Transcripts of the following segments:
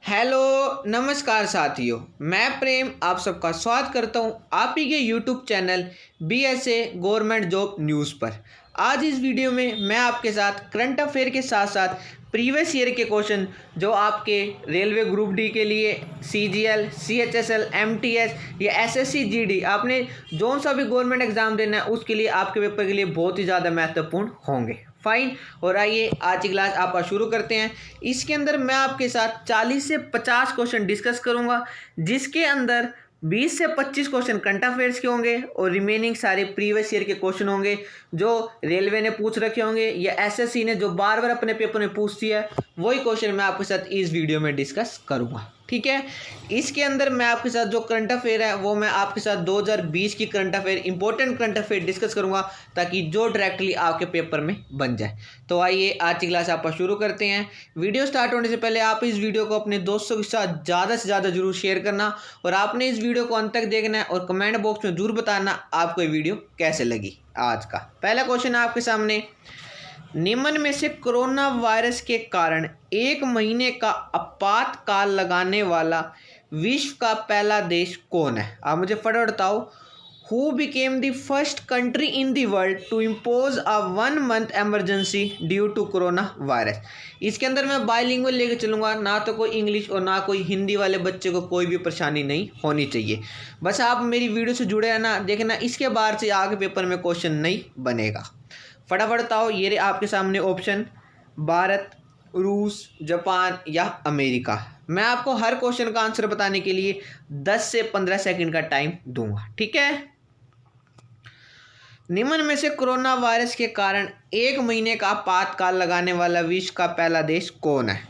Hello नमस्कार साथियों, मैं प्रेम आप सबका स्वागत करता हूं आप ही के YouTube channel BSA government job news पर। आज इस वीडियो में मैं आपके साथ करंट अफेयर के साथ साथ प्रीवियस ईयर के क्वेश्चन जो आपके रेलवे ग्रुप डी के लिए CGL, CHSL, MTS या SSC GD आपने जो सा भी गवर्नमेंट एग्जाम देना है उसके लिए आपके पेपर के लिए बहुत ही ज़्यादा महत्वपूर्ण होंगे। फाइन, और आइए आज की क्लास आपका शुरू करते हैं। इसके अंदर मैं आपके साथ 40 से 50 क्वेश्चन डिस्कस करूंगा, जिसके अंदर 20 से 25 क्वेश्चन करंट अफेयर्स के होंगे और रिमेनिंग सारे प्रीवियस ईयर के क्वेश्चन होंगे जो रेलवे ने पूछ रखे होंगे या SSC ने जो बार बार अपने पेपर में पूछती है, वही क्वेश्चन मैं आपके साथ इस वीडियो में डिस्कस करूंगा। ठीक है, इसके अंदर मैं आपके साथ जो करंट अफेयर है वो मैं आपके साथ 2020 की current affair important current affair discuss करूंगा ताकि जो डायरेक्टली आपके पेपर में बन जाए। तो आइए आज की क्लास आप शुरू करते हैं। वीडियो स्टार्ट होने से पहले आप इस वीडियो को अपने दोस्तों के साथ ज़्यादा से ज़्यादा जरूर शेयर करना और आपने इस वीडियो को अंत तक देखना है और कमेंट बॉक्स में जरूर बताना आपको ये वीडियो कैसे लगी। आज का पहला क्वेश्चन है आपके सामने, निम्न में से कोरोना वायरस के कारण 1 महीने का आपातकाल लगाने वाला विश्व का पहला देश कौन है? आप मुझे फटाफट बताओ। Who became the first country in the world to impose a 1 month emergency due to corona virus? इसके अंदर मैं बाइलिंगुअल लेके चलूँगा, ना तो कोई इंग्लिश और ना कोई हिंदी वाले बच्चे को कोई भी परेशानी नहीं होनी चाहिए। बस आप मेरी वीडियो से जुड़े रहना, देखना इसके बाहर से आगे पेपर में क्वेश्चन नहीं बनेगा। फटाफट बताओ, ये आपके सामने ऑप्शन भारत, रूस, जापान या अमेरिका। मैं आपको हर क्वेश्चन का आंसर बताने के लिए 10 से 15 सेकंड का टाइम दूंगा। ठीक है, निम्न में से कोरोना वायरस के कारण 1 महीने का आपातकाल लगाने वाला विश्व का पहला देश कौन है?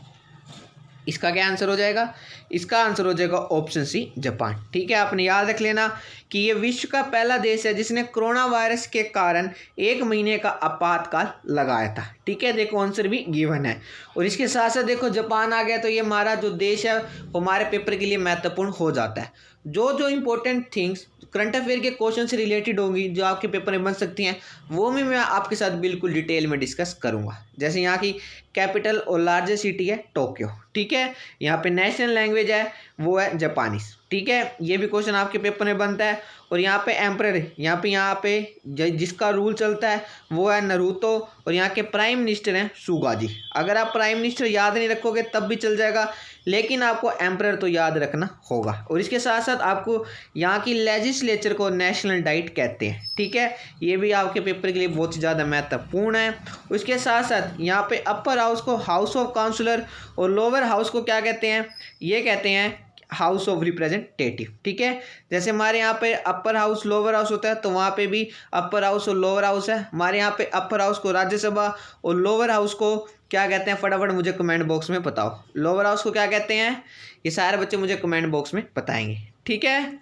इसका क्या आंसर हो जाएगा? इसका आंसर हो जाएगा ऑप्शन सी, जापान। ठीक है, आपने याद रख लेना कि ये विश्व का पहला देश है जिसने कोरोना वायरस के कारण 1 महीने का आपातकाल लगाया था। ठीक है, देखो आंसर भी गिवन है और इसके साथ साथ देखो जापान आ गया, तो ये हमारा जो देश है वो हमारे पेपर के लिए महत्वपूर्ण हो जाता है। जो इंपॉर्टेंट थिंग्स करंट अफेयर के क्वेश्चन से रिलेटेड होंगी जो आपके पेपर में बन सकती हैं, वो भी मैं आपके साथ बिल्कुल डिटेल में डिस्कस करूंगा। जैसे यहाँ की कैपिटल और लार्जेस्ट सिटी है टोक्यो। ठीक है, यहाँ पे नेशनल लैंग्वेज है वो है जापानीज। ठीक है, ये भी क्वेश्चन आपके पेपर में बनता है। और यहाँ पे एम्परर, यहाँ पे जिसका रूल चलता है वो है नरूतो और यहाँ के प्राइम मिनिस्टर हैं सुगा जी। अगर आप प्राइम मिनिस्टर याद नहीं रखोगे तब भी चल जाएगा, लेकिन आपको एम्परर तो याद रखना होगा। और इसके साथ साथ आपको यहाँ की लेजिस्लेचर को नेशनल डाइट कहते हैं। ठीक है, ये भी आपके पेपर के लिए बहुत ही ज़्यादा महत्वपूर्ण है। उसके साथ साथ यहाँ पे अपर हाउस को हाउस ऑफ काउंसलर और लोअर हाउस को क्या कहते हैं? ये कहते हैं हाउस ऑफ रिप्रेजेंटेटिव। ठीक है, जैसे हमारे यहाँ पे अपर हाउस लोअर हाउस होता है, तो वहाँ पे भी अपर हाउस और लोअर हाउस है। हमारे यहाँ पे अपर हाउस को राज्यसभा और लोअर हाउस को क्या कहते हैं? फटाफट मुझे कमेंट बॉक्स में बताओ, लोअर हाउस को क्या कहते हैं? ये सारे बच्चे मुझे कमेंट बॉक्स में बताएंगे। ठीक है,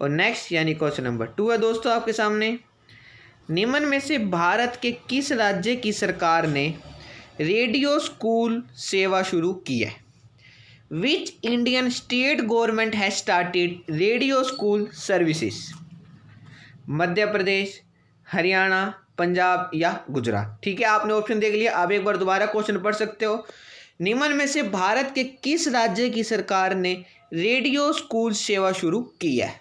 और नेक्स्ट यानी क्वेश्चन नंबर 2 है दोस्तों आपके सामने, निम्न में से भारत के किस राज्य की सरकार ने रेडियो स्कूल सेवा शुरू की है? Which Indian state government has started radio school services? Madhya Pradesh, Haryana, Punjab या गुजरात? ठीक है, आपने ऑप्शन देख लिया। आप एक बार दोबारा क्वेश्चन पढ़ सकते हो। निम्न में से भारत के किस राज्य की सरकार ने रेडियो स्कूल सेवा शुरू की है?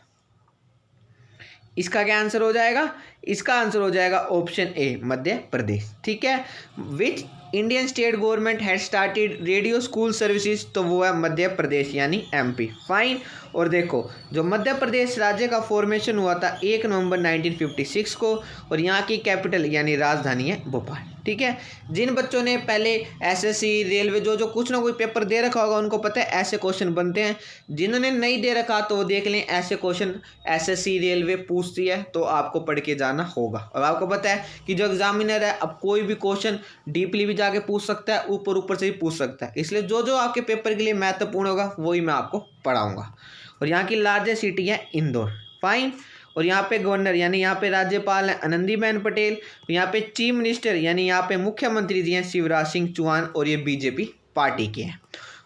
इसका क्या आंसर हो जाएगा? इसका आंसर हो जाएगा ऑप्शन ए, मध्य प्रदेश। ठीक है, which Indian state government had started radio school services, तो वो है मध्य प्रदेश यानी MP। फाइन, और देखो जो मध्य प्रदेश राज्य का फॉर्मेशन हुआ था 1 नवंबर 1956 को और यहाँ की कैपिटल यानी राजधानी है भोपाल। ठीक है, जिन बच्चों ने पहले SSC रेलवे जो कुछ ना कोई पेपर दे रखा होगा उनको पता है ऐसे क्वेश्चन बनते हैं। जिन्होंने नहीं दे रखा तो वो देख लें, ऐसे क्वेश्चन SSC रेलवे पूछती है तो आपको पढ़ के जाना होगा। और आपको पता है कि जो एग्जामिनर है अब कोई भी क्वेश्चन डीपली भी जाके पूछ सकता है, ऊपर से भी पूछ सकता है, इसलिए जो आपके पेपर के लिए महत्वपूर्ण होगा वही मैं आपको पढ़ाऊँगा। और यहाँ की लार्जेस्ट सिटी है इंदौर। फाइन, और यहाँ पे गवर्नर यानी यहाँ पे राज्यपाल है आनंदीबेन पटेल, यहाँ पे चीफ मिनिस्टर यानी यहाँ पे मुख्यमंत्री जी हैं शिवराज सिंह चौहान और ये BJP पार्टी के हैं।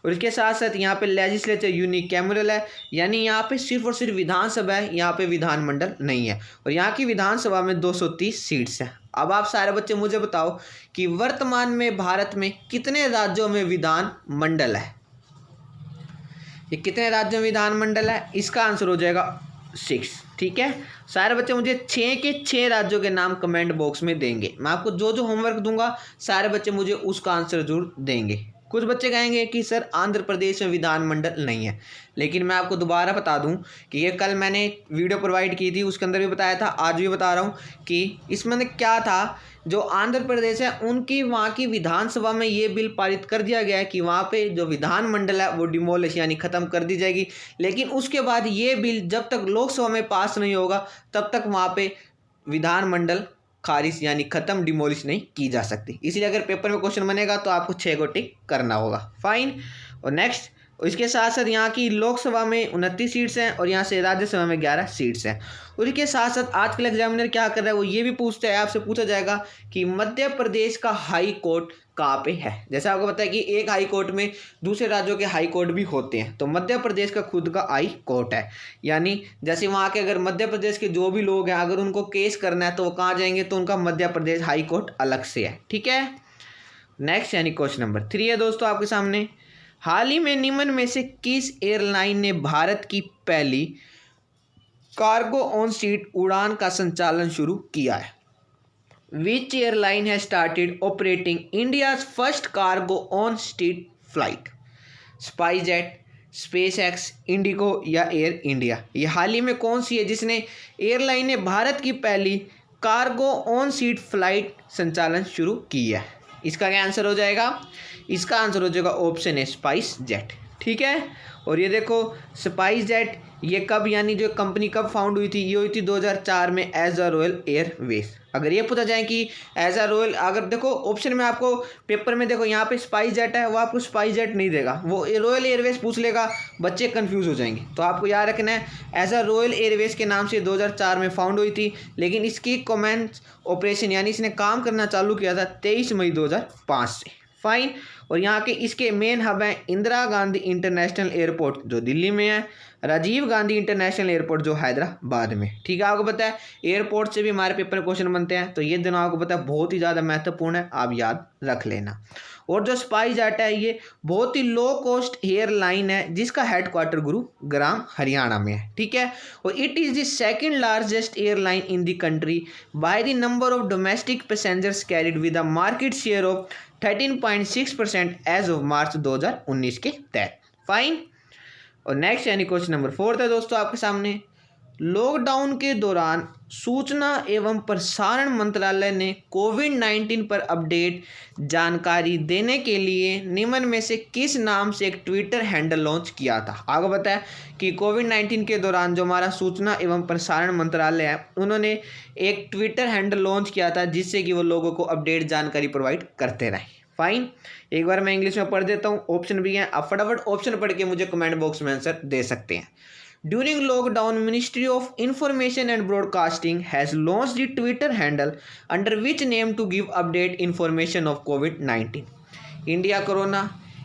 और इसके साथ साथ यहाँ पे लेजिस्लेचर यूनिकैमरल है यानी यहाँ पे सिर्फ और सिर्फ विधानसभा है, यहाँ पे विधानमंडल नहीं है। और यहाँ की विधानसभा में 230 सीट्स हैं। अब आप सारे बच्चे मुझे बताओ कि वर्तमान में भारत में कितने राज्यों में विधान मंडल है? ये कितने राज्यों में विधानमंडल है? इसका आंसर हो जाएगा 6। ठीक है, सारे बच्चे मुझे 6 के 6 राज्यों के नाम कमेंट बॉक्स में देंगे। मैं आपको जो जो होमवर्क दूंगा सारे बच्चे मुझे उसका आंसर जरूर देंगे। कुछ बच्चे कहेंगे कि सर आंध्र प्रदेश में विधानमंडल नहीं है, लेकिन मैं आपको दोबारा बता दूं कि ये कल मैंने वीडियो प्रोवाइड की थी, उसके अंदर भी बताया था, आज भी बता रहा हूं कि इसमें क्या था। जो आंध्र प्रदेश है उनकी वहाँ की विधानसभा में ये बिल पारित कर दिया गया है कि वहाँ पे जो विधानमंडल है वो डिमोलिश यानी ख़त्म कर दी जाएगी, लेकिन उसके बाद ये बिल जब तक लोकसभा में पास नहीं होगा तब तक वहाँ पे विधानमंडल खारिज यानी ख़त्म डिमोलिश नहीं की जा सकती। इसलिए अगर पेपर में क्वेश्चन बनेगा तो आपको 6 को टिक करना होगा। फाइन। और नेक्स्ट, इसके साथ साथ यहाँ की लोकसभा में 29 सीट्स हैं और यहाँ से राज्यसभा में 11 सीट्स हैं। और इसके साथ साथ आजकल एग्जामिनर क्या कर रहा है, वो ये भी पूछता है, आपसे पूछा जाएगा कि मध्य प्रदेश का हाई कोर्ट कहाँ पे है। जैसे आपको पता है कि एक हाई कोर्ट में दूसरे राज्यों के हाई कोर्ट भी होते हैं, तो मध्य प्रदेश का खुद का हाई कोर्ट है। यानी जैसे वहाँ के अगर मध्य प्रदेश के जो भी लोग हैं अगर उनको केस करना है तो वो कहाँ जाएंगे, तो उनका मध्य प्रदेश हाई कोर्ट अलग से है। ठीक है, नेक्स्ट यानी क्वेश्चन नंबर 3 है दोस्तों आपके सामने। हाल ही में निम्न में से किस एयरलाइन ने भारत की पहली कार्गो ऑन सीट उड़ान का संचालन शुरू किया है? Which airline has started operating India's first cargo on seat flight? SpiceJet, SpaceX, IndiGo या एयर इंडिया? ये हाल ही में कौन सी है जिसने एयरलाइन ने भारत की पहली कार्गो ऑन सीट फ्लाइट संचालन शुरू किया है? इसका क्या आंसर हो जाएगा? इसका आंसर हो जाएगा ऑप्शन है स्पाइस जेट। ठीक है, और ये देखो स्पाइस जेट ये कब यानी जो कंपनी कब फाउंड हुई थी, ये हुई थी 2004 में एज अ रॉयल एयरवेज। अगर ये पूछा जाए कि एज अ रॉयल, अगर देखो ऑप्शन में आपको पेपर में देखो यहाँ पे स्पाइस जेट है, वो आपको स्पाइस जेट नहीं देगा, वो रॉयल एयरवेज पूछ लेगा, बच्चे कंफ्यूज हो जाएंगे। तो आपको याद रखना है एज अ रॉयल एयरवेज के नाम से 2004 में फाउंड हुई थी, लेकिन इसकी कमेंस ऑपरेशन यानी इसने काम करना चालू किया था 23 मई 2005 से। फाइन। और यहाँ के इसके मेन हब हैं इंदिरा गांधी इंटरनेशनल एयरपोर्ट जो दिल्ली में है, राजीव गांधी इंटरनेशनल एयरपोर्ट जो हैदराबाद में। ठीक है, आपको पता है एयरपोर्ट से भी हमारे पेपर क्वेश्चन बनते हैं, तो ये दोनों आपको पता है बहुत ही ज़्यादा महत्वपूर्ण है, आप याद रख लेना। और जो स्पाइस जेट है ये बहुत ही लो कॉस्ट एयरलाइन है जिसका हेडक्वार्टर गुरुग्राम हरियाणा में है। ठीक है, और it is the second largest airline in the country by the number of domestic passengers carried with a market share of 13.6% as of March 2019 के तहत। फाइन। और नेक्स्ट यानी क्वेश्चन नंबर 4 है दोस्तों आपके सामने। लॉकडाउन के दौरान सूचना एवं प्रसारण मंत्रालय ने कोविड-19 पर अपडेट जानकारी देने के लिए निम्न में से किस नाम से एक ट्विटर हैंडल लॉन्च किया था? आपको पता है कि कोविड-19 के दौरान जो हमारा सूचना एवं प्रसारण मंत्रालय है उन्होंने एक ट्विटर हैंडल लॉन्च किया था जिससे कि वो लोगों को अपडेट जानकारी प्रोवाइड करते रहे। फाइन। एक बार मैं इंग्लिश में पढ़ देता हूँ, ऑप्शन भी हैं, आप फटाफट ऑप्शन पढ़ के मुझे कमेंट बॉक्स में आंसर दे सकते हैं। During lockdown, Ministry of Information and Broadcasting has launched the Twitter handle under which name to give update information of COVID-19? India Corona,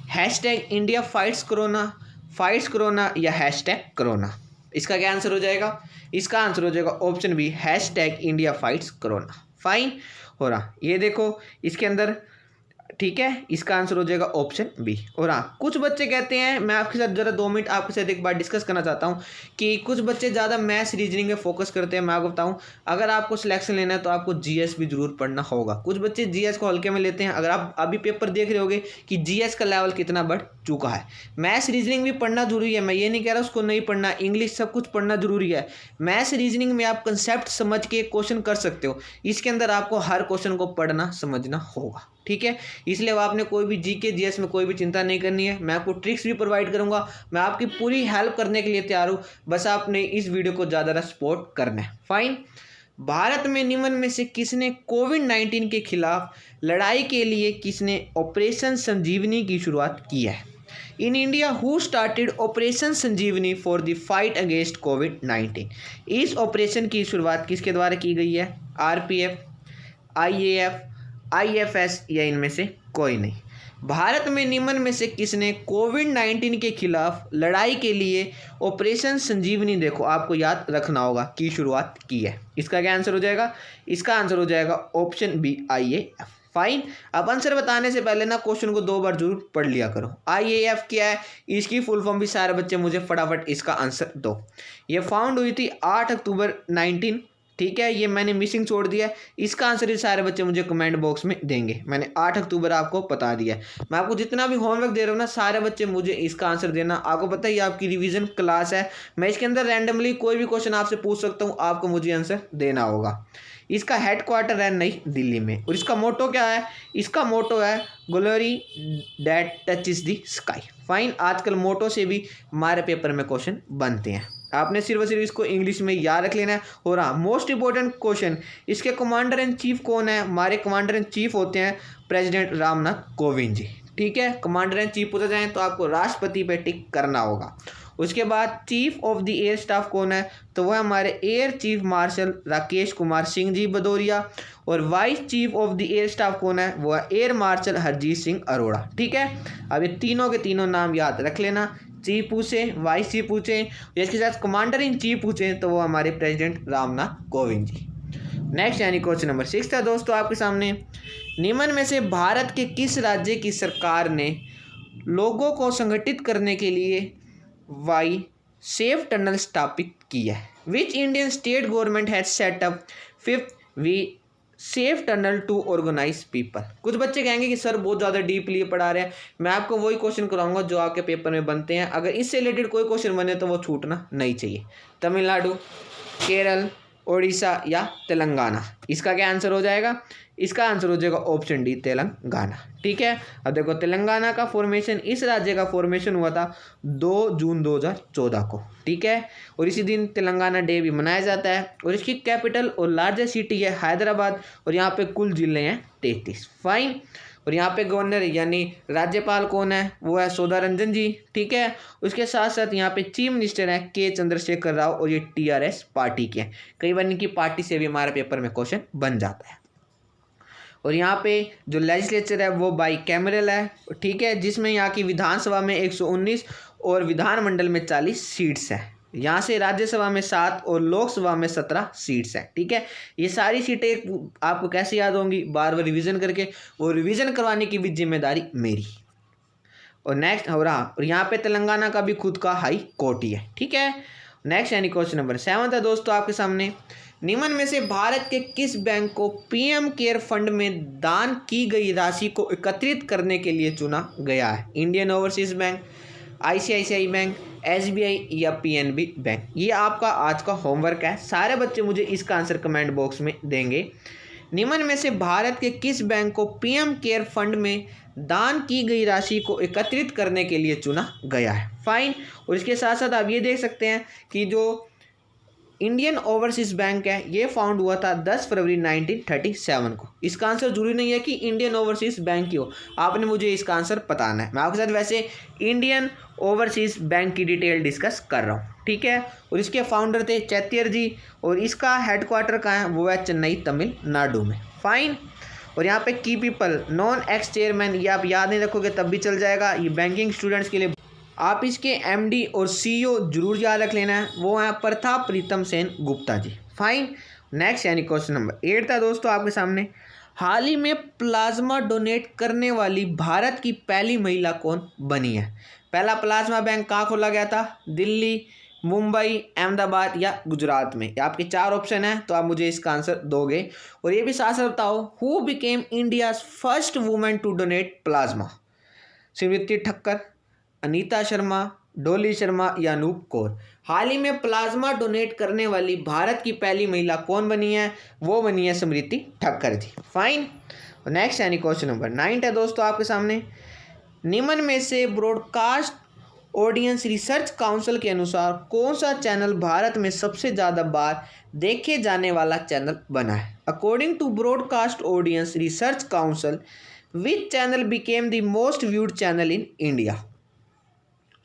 hashtag India Fights Corona या hashtag Corona? इसका क्या answer हो जाएगा? इसका answer हो जाएगा option B hashtag India Fights Corona। Fine हो रहा, ये देखो इसके अंदर। ठीक है, इसका आंसर हो जाएगा ऑप्शन बी। और हाँ, कुछ बच्चे कहते हैं, मैं आपके साथ ज़रा 2 मिनट आपके साथ एक बार डिस्कस करना चाहता हूँ कि कुछ बच्चे ज़्यादा मैथ्स रीजनिंग में फोकस करते हैं। मैं आपको बताऊँ, अगर आपको सिलेक्शन लेना है तो आपको जीएस भी जरूर पढ़ना होगा। कुछ बच्चे जीएस को हल्के में लेते हैं। अगर आप अभी पेपर देख रहे होगे कि जीएस का लेवल कितना बढ़ चुका है। मैथ्स रीजनिंग भी पढ़ना जरूरी है, मैं ये नहीं कह रहा उसको नहीं पढ़ना, इंग्लिश सब कुछ पढ़ना जरूरी है। मैथ्स रीजनिंग में आप कंसेप्ट समझ के क्वेश्चन कर सकते हो, इसके अंदर आपको हर क्वेश्चन को पढ़ना समझना होगा। ठीक है, इसलिए आपने कोई भी जीके जीएस में कोई भी चिंता नहीं करनी है। मैं आपको ट्रिक्स भी प्रोवाइड करूंगा, मैं आपकी पूरी हेल्प करने के लिए तैयार हूँ, बस आपने इस वीडियो को ज़्यादा सपोर्ट करना है। फाइन। भारत में निम्न में से किसने कोविड-19 के खिलाफ लड़ाई के लिए किसने ऑपरेशन संजीवनी की शुरुआत की है? In India who started operation Sanjeevani for the fight against कोविड-19? इस ऑपरेशन की शुरुआत किसके द्वारा की गई है? आरपीएफ, आईएएफ, आईएफएस या इनमें से कोई नहीं। भारत में निम्न में से किसने कोविड-19 के खिलाफ लड़ाई के लिए ऑपरेशन संजीवनी, देखो आपको याद रखना होगा, की शुरुआत की है? इसका क्या आंसर हो जाएगा? इसका आंसर हो जाएगा ऑप्शन बी आईएएफ। फाइन। अब आंसर बताने से पहले ना क्वेश्चन को 2 बार जरूर पढ़ लिया करो। IAF क्या है, इसकी फुल फॉर्म भी सारे बच्चे मुझे फटाफट इसका आंसर दो। ये फाउंड हुई थी 8 अक्टूबर 19, ठीक है, ये मैंने मिसिंग छोड़ दिया है। इसका आंसर ये सारे बच्चे मुझे कमेंट बॉक्स में देंगे। मैंने 8 अक्टूबर आपको बता दिया है। मैं आपको जितना भी होमवर्क दे रहा हूँ ना, सारे बच्चे मुझे इसका आंसर देना। आपको पता है ये आपकी रिवीजन क्लास है, मैं इसके अंदर रैंडमली कोई भी क्वेश्चन आपसे पूछ सकता हूँ, आपको मुझे आंसर देना होगा। इसका हेडक्वार्टर है नई दिल्ली में। और इसका मोटो क्या है, इसका मोटो है glory that touches the sky. Fine. आजकल मोटो से भी हमारे पेपर में क्वेश्चन बनते हैं, आपने सिर्फ और सिर्फ इसको इंग्लिश में याद रख लेना है। और हाँ, मोस्ट इंपॉर्टेंट क्वेश्चन, इसके कमांडर इन चीफ कौन है? हमारे कमांडर इन चीफ होते हैं प्रेसिडेंट रामनाथ कोविंद जी, ठीक है। कमांडर इन चीफ पूछा जाए तो आपको राष्ट्रपति पे टिक करना होगा। उसके बाद chief of the air staff कौन है? तो वह हमारे air chief marshal Rakesh Kumar Singh ji Bhadauria. और vice chief of the air staff कौन है? वो एयर मार्शल हरजीत सिंह अरोड़ा, ठीक है। अब ये तीनों के तीनों नाम याद रख लेना। चीफ पूछे, वाइस चीफ पूछे, इसके साथ कमांडर इन चीफ पूछे तो वो हमारे प्रेसिडेंट रामनाथ कोविंद जी। नेक्स्ट यानी क्वेश्चन नंबर 6 था दोस्तों आपके सामने। निम्न में से भारत के किस राज्य की सरकार ने लोगों को संगठित करने के लिए वाई सेफ टनल स्थापित की है? Which Indian state government has set up 5th V safe tunnel to organise people? कुछ बच्चे कहेंगे कि सर बहुत ज़्यादा डीपली पढ़ा रहे हैं। मैं आपको वही क्वेश्चन कराऊंगा जो आपके पेपर में बनते हैं। अगर इससे रिलेटेड कोई क्वेश्चन बने तो वो छूटना नहीं चाहिए। तमिलनाडु, केरल, उड़ीसा या तेलंगाना, इसका क्या आंसर हो जाएगा? इसका आंसर हो जाएगा ऑप्शन डी, तेलंगाना, ठीक है। अब देखो, तेलंगाना का फॉर्मेशन, इस राज्य का फॉर्मेशन हुआ था 2 जून 2014 को, ठीक है। और इसी दिन तेलंगाना डे भी मनाया जाता है। और इसकी कैपिटल और लार्जेस्ट सिटी है हैदराबाद। और यहाँ पे कुल जिले हैं 33। फाइन। और यहाँ पे गवर्नर यानी राज्यपाल कौन है? वो है सौदारंजन जी, ठीक है। उसके साथ साथ यहाँ पे चीफ मिनिस्टर है के चंद्रशेखर राव। और ये TRS पार्टी के हैं। कई बार इनकी पार्टी से भी हमारे पेपर में क्वेश्चन बन जाता है। और यहाँ पे जो लेजिस्लेचर है वो बाई कैमरल है, ठीक है, जिसमें यहाँ की विधानसभा में 119 और विधानमंडल में 40 सीट्स हैं। यहाँ से राज्यसभा में 7 और लोकसभा में 17 सीट्स हैं, ठीक है। ये सारी सीटें आपको कैसे याद होंगी? बार बार रिवीजन करके, और रिवीजन करवाने की भी जिम्मेदारी मेरी। और नेक्स्ट हो रहा, और यहाँ पे तेलंगाना का भी खुद का हाई कोर्ट ही है, ठीक है। नेक्स्ट यानी क्वेश्चन नंबर 7 है दोस्तों आपके सामने। निम्न में से भारत के किस बैंक को PM केयर फंड में दान की गई राशि को एकत्रित करने के लिए चुना गया है? Indian overseas bank, ICICI bank, SBI या PNB बैंक? ये आपका आज का होमवर्क है। सारे बच्चे मुझे इसका आंसर कमेंट बॉक्स में देंगे। निम्न में से भारत के किस बैंक को PM केयर फंड में दान की गई राशि को एकत्रित करने के लिए चुना गया है? फाइन। और इसके साथ साथ आप ये देख सकते हैं कि जो इंडियन ओवरसीज बैंक है ये फाउंड हुआ था 10 फरवरी 1937 को। इसका आंसर जरूरी नहीं है कि इंडियन ओवरसीज बैंक की हो, आपने मुझे इसका आंसर बताना है। मैं आपके साथ वैसे इंडियन ओवरसीज बैंक की डिटेल डिस्कस कर रहा हूँ, ठीक है। और इसके फाउंडर थे चैतियर जी। और इसका हेडक्वार्टर कहाँ है? वो है चेन्नई, तमिलनाडु में। फाइन। और यहाँ पे की पीपल, नॉन एक्स चेयरमैन, ये आप याद नहीं रखोगे तब भी चल जाएगा। ये बैंकिंग स्टूडेंट्स के लिए आप इसके MD और CEO जरूर याद रख लेना है। वो हैं प्रताप प्रीतम सेन गुप्ता जी। फाइन। नेक्स्ट यानी क्वेश्चन नंबर 8 था दोस्तों आपके सामने। हाल ही में प्लाज्मा डोनेट करने वाली भारत की पहली महिला कौन बनी है? पहला प्लाज्मा बैंक कहाँ खोला गया था? दिल्ली, मुंबई, अहमदाबाद या गुजरात में? आपके 4 ऑप्शन है, तो आप मुझे इसका आंसर दोगे। और ये भी साथ साथ बताओ, who became India's first women to donate plasma? Smriti Thakkar, Anita Sharma, Dolly Sharma या अनूप कौर? हाल ही में प्लाज्मा डोनेट करने वाली भारत की पहली महिला कौन बनी है? वो बनी है स्मृति ठक्कर जी। फाइन। नेक्स्ट यानी क्वेश्चन नंबर 9 है दोस्तों आपके सामने। निम्न में से ब्रॉडकास्ट ऑडियंस रिसर्च काउंसिल के अनुसार कौन सा चैनल भारत में सबसे ज़्यादा बार देखे जाने वाला चैनल बना है? According to Broadcast Audience Research Council, which channel became the most viewed channel in India?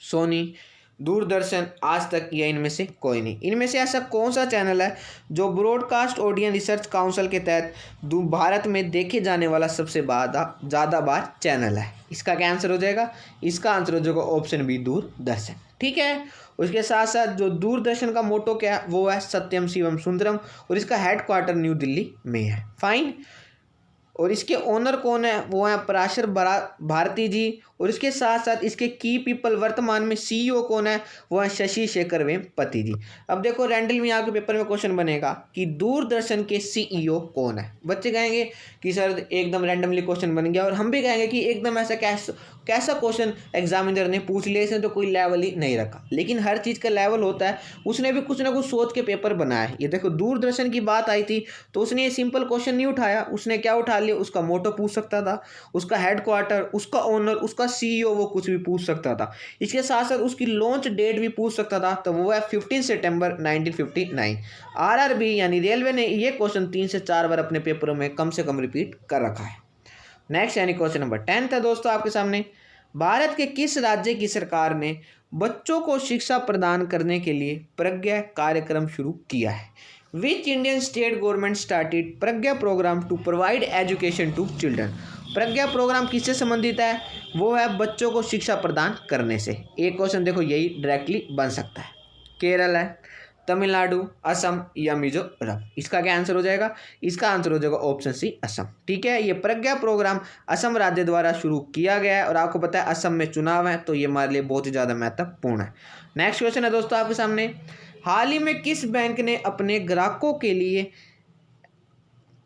Sony, Doordarshan, Aaj Tak या इनमें से कोई नहीं? इनमें से ऐसा कौन सा चैनल है जो ब्रॉडकास्ट ऑडियंस रिसर्च काउंसिल के तहत भारत में देखे जाने वाला सबसे ज़्यादा बार चैनल है? इसका क्या आंसर हो जाएगा? इसका आंसर हो जाएगा ऑप्शन बी, दूरदर्शन, ठीक है। उसके साथ साथ जो दूरदर्शन का मोटो क्या है? वो है सत्यम शिवम सुंदरम। और इसका हेडक्वार्टर न्यू दिल्ली में है। फाइन। और इसके ओनर कौन है, वो हैं पराशर भारती जी। और इसके साथ साथ इसके की पीपल वर्तमान में सीईओ कौन है, वो है शशि शेखर वेम्पति जी। अब देखो रैंडल में आपके पेपर में क्वेश्चन बनेगा कि दूरदर्शन के सीईओ कौन है। बच्चे कहेंगे कि सर एकदम रैंडमली क्वेश्चन बन गया, और हम भी कहेंगे कि एकदम ऐसा कैसा क्वेश्चन एग्जामिनर ने पूछ लिया, इसने तो कोई लेवल ही नहीं रखा। लेकिन हर चीज़ का लेवल होता है, उसने भी कुछ ना कुछ सोच के पेपर बनाया है। ये देखो दूरदर्शन की बात आई थी तो उसने ये सिंपल क्वेश्चन नहीं उठाया, उसने क्या उठा लिया, उसका मोटो पूछ सकता था, उसका हेडक्वार्टर, उसका ओनर, उसका सीईओ, वो कुछ भी पूछ सकता था। इसके साथ साथ उसकी लॉन्च डेट भी पूछ सकता था, तो वो है 15 सितंबर 1959। आरआरबी यानी रेलवे ने ये क्वेश्चन 3 से 4 बार अपने पेपरों में कम से कम रिपीट कर रखा है। नेक्स्ट यानी क्वेश्चन नंबर 10 है दोस्तों आपके सामने। भारत के किस राज्य की सरकार ने बच्चों को शिक्षा प्रदान करने के लिए प्रज्ञा कार्यक्रम शुरू किया है? Which Indian state government started Pragya programme to provide education to children? Pragya programme किससे संबंधित है? वो है बच्चों को शिक्षा प्रदान करने से। एक क्वेश्चन देखो यही डायरेक्टली बन सकता है। केरल है, तमिलनाडु, असम या मिजोरम? इसका क्या आंसर हो जाएगा? इसका आंसर हो जाएगा ऑप्शन सी असम। ठीक है, ये प्रज्ञा प्रोग्राम असम राज्य द्वारा शुरू किया गया है, और आपको पता है असम में चुनाव है, तो ये हमारे लिए बहुत ही ज़्यादा महत्वपूर्ण है। नेक्स्ट क्वेश्चन है दोस्तों आपके सामने। हाल ही में किस बैंक ने अपने ग्राहकों के लिए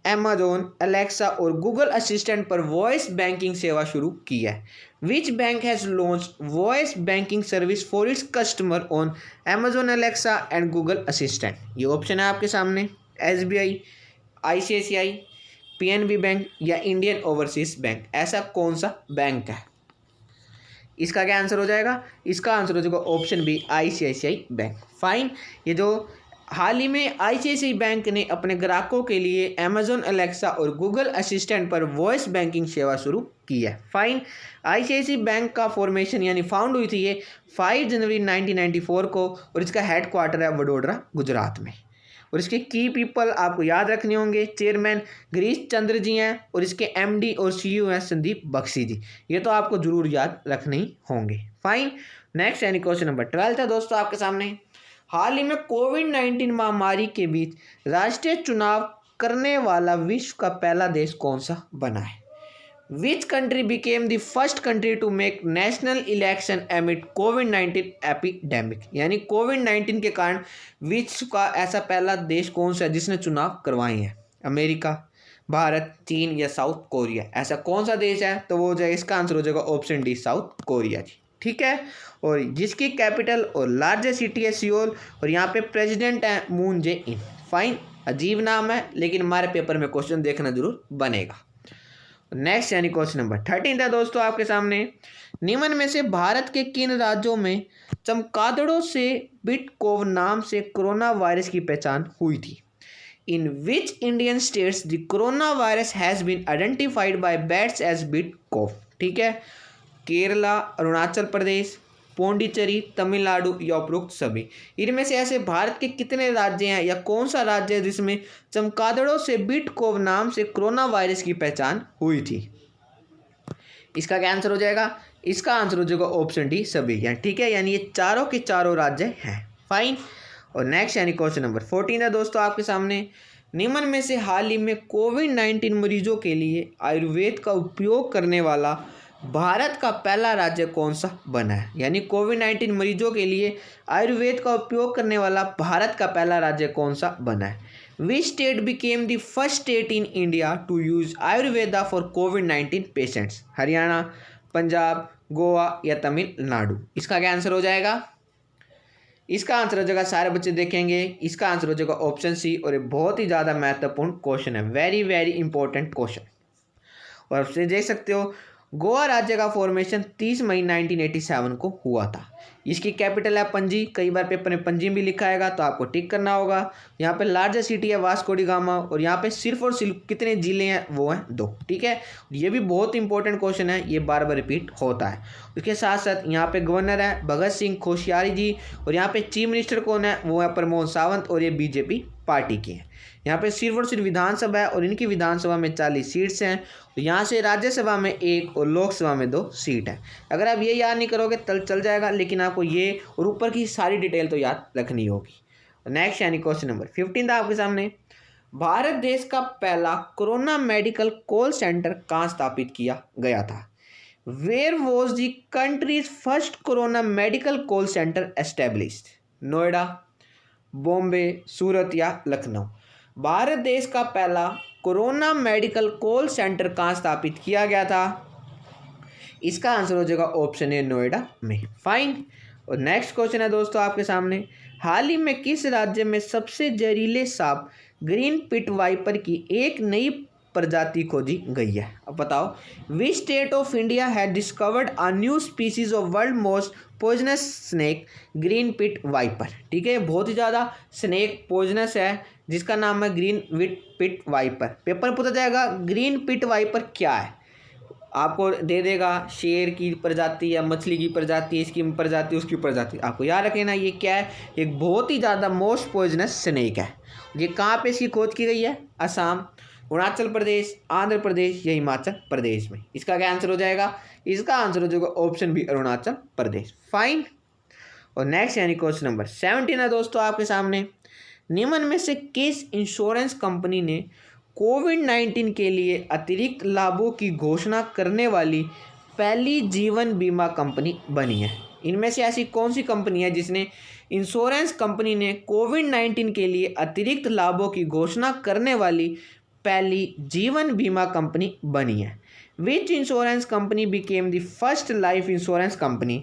Amazon, एलेक्सा और गूगल असिस्टेंट पर वॉइस बैंकिंग सेवा शुरू की है? Which bank has launch voice banking service for its customer on Amazon, Alexa and Google assistant? ये ऑप्शन है आपके सामने, SBI, ICICI, PNB बैंक या इंडियन ओवरसीज बैंक। ऐसा कौन सा बैंक है? इसका क्या आंसर हो जाएगा? इसका आंसर हो जाएगा option B, ICICI bank. Fine. ये जो हाल ही में ICICI बैंक ने अपने ग्राहकों के लिए Amazon, एलेक्सा और गूगल असिस्टेंट पर वॉइस बैंकिंग सेवा शुरू की है। फाइन। ICICI बैंक का फॉर्मेशन यानी फाउंड हुई थी ये 5 जनवरी 1994 को, और इसका हेडक्वार्टर है वडोदरा, गुजरात में। और इसके की पीपल आपको याद रखने होंगे, चेयरमैन गिरीश चंद्र जी हैं, और इसके MD और CEO हैं संदीप बख्शी जी। ये तो आपको जरूर याद रखने ही होंगे। फाइन। नेक्स्ट यानी क्वेश्चन नंबर 12 है दोस्तों आपके सामने। हाल ही में कोविड-19 महामारी के बीच राष्ट्रीय चुनाव करने वाला विश्व का पहला देश कौन सा बना है? Which country became the first country to make national election amid कोविड-19 एपिडेमिक? यानी कोविड-19 के कारण विश्व का ऐसा पहला देश कौन सा है जिसने चुनाव करवाए हैं? अमेरिका, भारत, चीन या साउथ कोरिया? ऐसा कौन सा देश है? तो वो हो जाएगा, इसका आंसर हो जाएगा ऑप्शन डी, साउथ कोरिया जी। ठीक है, और जिसकी कैपिटल और लार्जेस्ट सिटी है सियोल, और यहाँ पे प्रेसिडेंट है मून जे इन। फाइन। अजीब नाम है, लेकिन हमारे पेपर में क्वेश्चन देखना जरूर बनेगा। नेक्स्ट यानी क्वेश्चन नंबर 13 है दोस्तों आपके सामने। निम्न में से भारत के किन राज्यों में चमगादड़ों से बिटकोव नाम से कोरोना वायरस की पहचान हुई थी? In which Indian states the corona virus has been identified by bats as BtCoV? ठीक है, केरला, अरुणाचल प्रदेश, पौंडीचेरी, तमिलनाडु या उपरोक्त सभी? इनमें से ऐसे भारत के कितने राज्य हैं, या कौन सा राज्य है जिसमें चमगादड़ों से बिटकोव नाम से कोरोना वायरस की पहचान हुई थी? इसका क्या आंसर हो जाएगा? इसका आंसर हो जाएगा ऑप्शन डी, सभी। यानी ठीक है, यानी ये चारों के चारों राज्य हैं। फाइन। और नेक्स्ट यानी क्वेश्चन नंबर 14 है दोस्तों आपके सामने। निम्न में से हाल ही में कोविड-19 मरीजों के लिए आयुर्वेद का उपयोग करने वाला भारत का पहला राज्य कौन सा बना है? यानी कोविड-19 मरीजों के लिए आयुर्वेद का उपयोग करने वाला भारत का पहला राज्य कौन सा बना है? Which state became the first state in India to use Ayurveda for कोविड-19 पेशेंट्स? हरियाणा, पंजाब, गोवा या तमिलनाडु? इसका क्या आंसर हो जाएगा? इसका आंसर हो जाएगा, सारे बच्चे देखेंगे, इसका आंसर हो जाएगा ऑप्शन सी। और ये बहुत ही ज़्यादा महत्वपूर्ण क्वेश्चन है, वेरी वेरी इंपॉर्टेंट क्वेश्चन। और आप देख सकते हो गोवा राज्य का फॉर्मेशन 30 मई 1987 को हुआ था। इसकी कैपिटल है पणजी। कई बार पेपर में पणजी भी लिखा आएगा, तो आपको टिक करना होगा। यहाँ पे लार्जेस्ट सिटी है वास्को डी गामा, और यहाँ पे सिर्फ और सिर्फ कितने जिले हैं? वो हैं 2। ठीक है, ये भी बहुत इंपॉर्टेंट क्वेश्चन है, ये बार बार रिपीट होता है। उसके साथ साथ यहाँ पे गवर्नर है भगत सिंह कोश्यारी जी, और यहाँ पे चीफ मिनिस्टर कौन है? वो है प्रमोद सावंत, और ये बीजेपी पार्टी के हैं। यहाँ पे सिर्फ और सिर्फ विधानसभा है, और इनकी विधानसभा में 40 सीट्स हैं। तो यहाँ से राज्यसभा में 1 और लोकसभा में 2 सीट है। अगर आप ये याद नहीं करोगे तल चल जाएगा, लेकिन आपको ये और ऊपर की सारी डिटेल तो याद रखनी होगी। नेक्स्ट यानी क्वेश्चन नंबर 15 था आपके सामने। भारत देश का पहला कोरोना मेडिकल कॉल सेंटर कहाँ स्थापित किया गया था? Where was the country's first corona medical call centre established? Noida, Bombay, Surat या लखनऊ? भारत देश का पहला कोरोना मेडिकल कॉल सेंटर कहाँ स्थापित किया गया था? इसका आंसर हो जाएगा ऑप्शन ए नोएडा में। फाइन। और नेक्स्ट क्वेश्चन है दोस्तों आपके सामने, हाल ही में किस राज्य में सबसे जहरीले सांप ग्रीन पिट वाइपर की एक नई प्रजाति खोजी गई है? अब बताओ, which state of India had discovered a new species of world most poisonous snake green pit viper? ठीक है, बहुत ही ज़्यादा स्नेक पॉइजनस है जिसका नाम है ग्रीन पिट वाइपर। पेपर पूछा जाएगा ग्रीन पिट वाइपर क्या है, आपको दे देगा शेर की प्रजाति या मछली की प्रजाति, इसकी प्रजाति, उसकी प्रजाति। आपको याद रखना ये क्या है, एक बहुत ही ज़्यादा मोस्ट पॉइजनस स्नेक है। ये कहाँ पे इसकी खोज की गई है? असम, अरुणाचल प्रदेश, आंध्र प्रदेश या हिमाचल प्रदेश में। इसका क्या आंसर हो जाएगा? इसका आंसर हो जाएगा option B Arunachal Pradesh. Fine. और नेक्स्ट यानी क्वेश्चन नंबर 17 है दोस्तों आपके सामने, निम्न में से किस इंश्योरेंस कंपनी ने कोविड-19 के लिए अतिरिक्त लाभों की घोषणा करने वाली पहली जीवन बीमा कंपनी बनी है? इनमें से ऐसी कौन सी कंपनी है जिसने इंश्योरेंस कंपनी ने कोविड-19 के लिए अतिरिक्त लाभों की घोषणा करने वाली पहली जीवन बीमा कंपनी बनी है? Which insurance company became the first life insurance company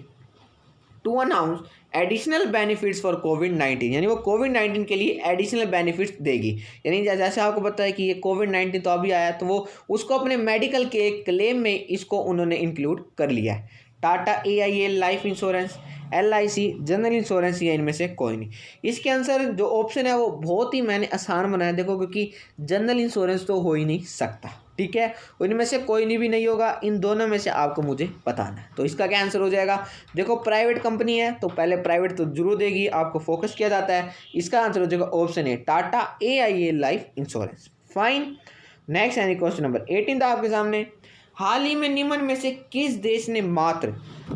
to announce additional benefits for कोविड-19? यानी वो कोविड-19 के लिए एडिशनल बेनिफिट्स देगी। यानी जैसे आपको पता है कि ये कोविड-19 तो अभी आया, तो वो उसको अपने मेडिकल के क्लेम में इसको उन्होंने इंक्लूड कर लिया है। Tata AIA life insurance, LIC general insurance या इनमें से कोई नहीं। इसके आंसर जो ऑप्शन है वो बहुत ही मैंने आसान बनाया, देखो, क्योंकि जनरल इंश्योरेंस तो हो ही नहीं सकता। ठीक है, इनमें से कोई भी नहीं होगा, इन दोनों में से आपको मुझे बताना है। तो इसका क्या आंसर हो जाएगा? देखो, प्राइवेट कंपनी है तो पहले प्राइवेट तो जरूर देगी, आपको फोकस किया जाता है। इसका आंसर हो जाएगा option A Tata AIA life insurance. Fine. Next यानी क्वेश्चन नंबर 18 था आपके सामने, हाल ही में निम्न में से किस देश ने मात्र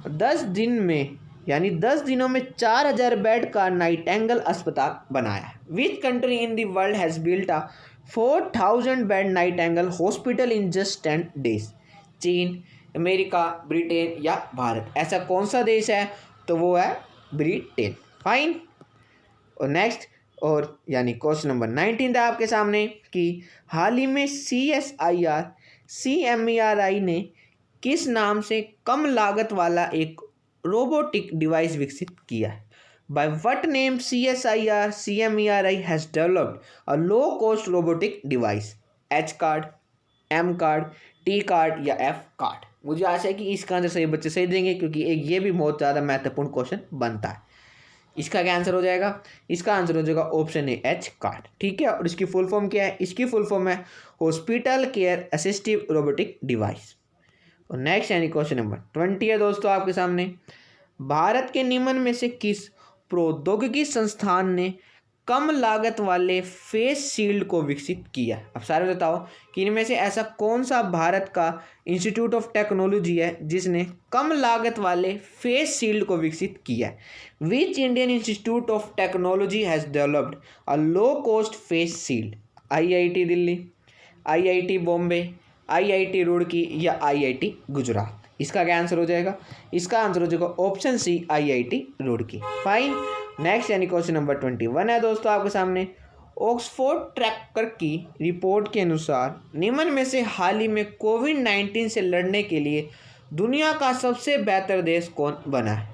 10 दिन में यानी 10 दिनों में 4000 बेड का नाइटिंगेल अस्पताल बनाया? Which country in the world has built a 4000 bed Nightingale hospital in just 10 days? चीन, अमेरिका, ब्रिटेन या भारत? ऐसा कौन सा देश है? तो वो है ब्रिटेन। फाइन। और नेक्स्ट और यानी क्वेश्चन नंबर 19 था आपके सामने कि हाल ही में CSIR CMERI ने किस नाम से कम लागत वाला एक रोबोटिक डिवाइस विकसित किया है? By what name CSIR CMERI has developed a low cost robotic device? H card, M card, T card या F कार्ड? मुझे आशा है कि इसका आंसर सही बच्चे सही देंगे, क्योंकि एक ये भी बहुत ज़्यादा महत्वपूर्ण क्वेश्चन बनता है। इसका क्या आंसर हो जाएगा? इसका आंसर हो जाएगा ऑप्शन ए H कार्ड। ठीक है, और इसकी फुल फॉर्म क्या है? इसकी फुल फॉर्म है hospital care assistive robotic device. और नेक्स्ट यानी क्वेश्चन नंबर 20 है दोस्तों आपके सामने, भारत के निम्न में से किस प्रौद्योगिकी संस्थान ने कम लागत वाले फेस शील्ड को विकसित किया? अब सारे बताओ कि इनमें से ऐसा कौन सा भारत का इंस्टीट्यूट ऑफ टेक्नोलॉजी है जिसने कम लागत वाले फेस शील्ड को विकसित किया है? Which Indian institute of technology has developed a low cost face shield? IIT Delhi, IIT Bombay, IIT Roorkee या IIT गुजरात? इसका क्या आंसर हो जाएगा? इसका आंसर हो जाएगा option C IIT Roorkee. Fine. Next यानी क्वेश्चन नंबर 21 है दोस्तों आपके सामने, ऑक्सफोर्ड ट्रैकर की रिपोर्ट के अनुसार निम्न में से हाल ही में कोविड-19 से लड़ने के लिए दुनिया का सबसे बेहतर देश कौन बना है?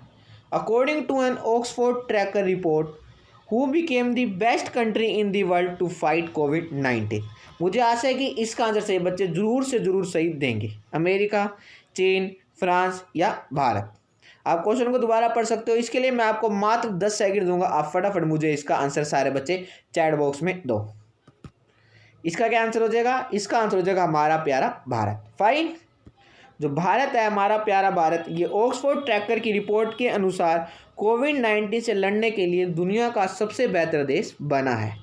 According to an Oxford tracker report, who became the best country in the world to fight कोविड-19? मुझे आशा है कि इसका आंसर सही बच्चे ज़रूर से ज़रूर सही देंगे। अमेरिका, चीन, फ्रांस या भारत? आप क्वेश्चन को दोबारा पढ़ सकते हो, इसके लिए मैं आपको मात्र 10 सेकंड दूंगा, आप फटाफट मुझे इसका आंसर सारे बच्चे चैट बॉक्स में दो। इसका क्या आंसर हो जाएगा? इसका आंसर हो जाएगा हमारा प्यारा भारत। फाइन। जो भारत है, हमारा प्यारा भारत, ये ऑक्सफोर्ड ट्रैकर की रिपोर्ट के अनुसार कोविड-19 से लड़ने के लिए दुनिया का सबसे बेहतर देश बना है।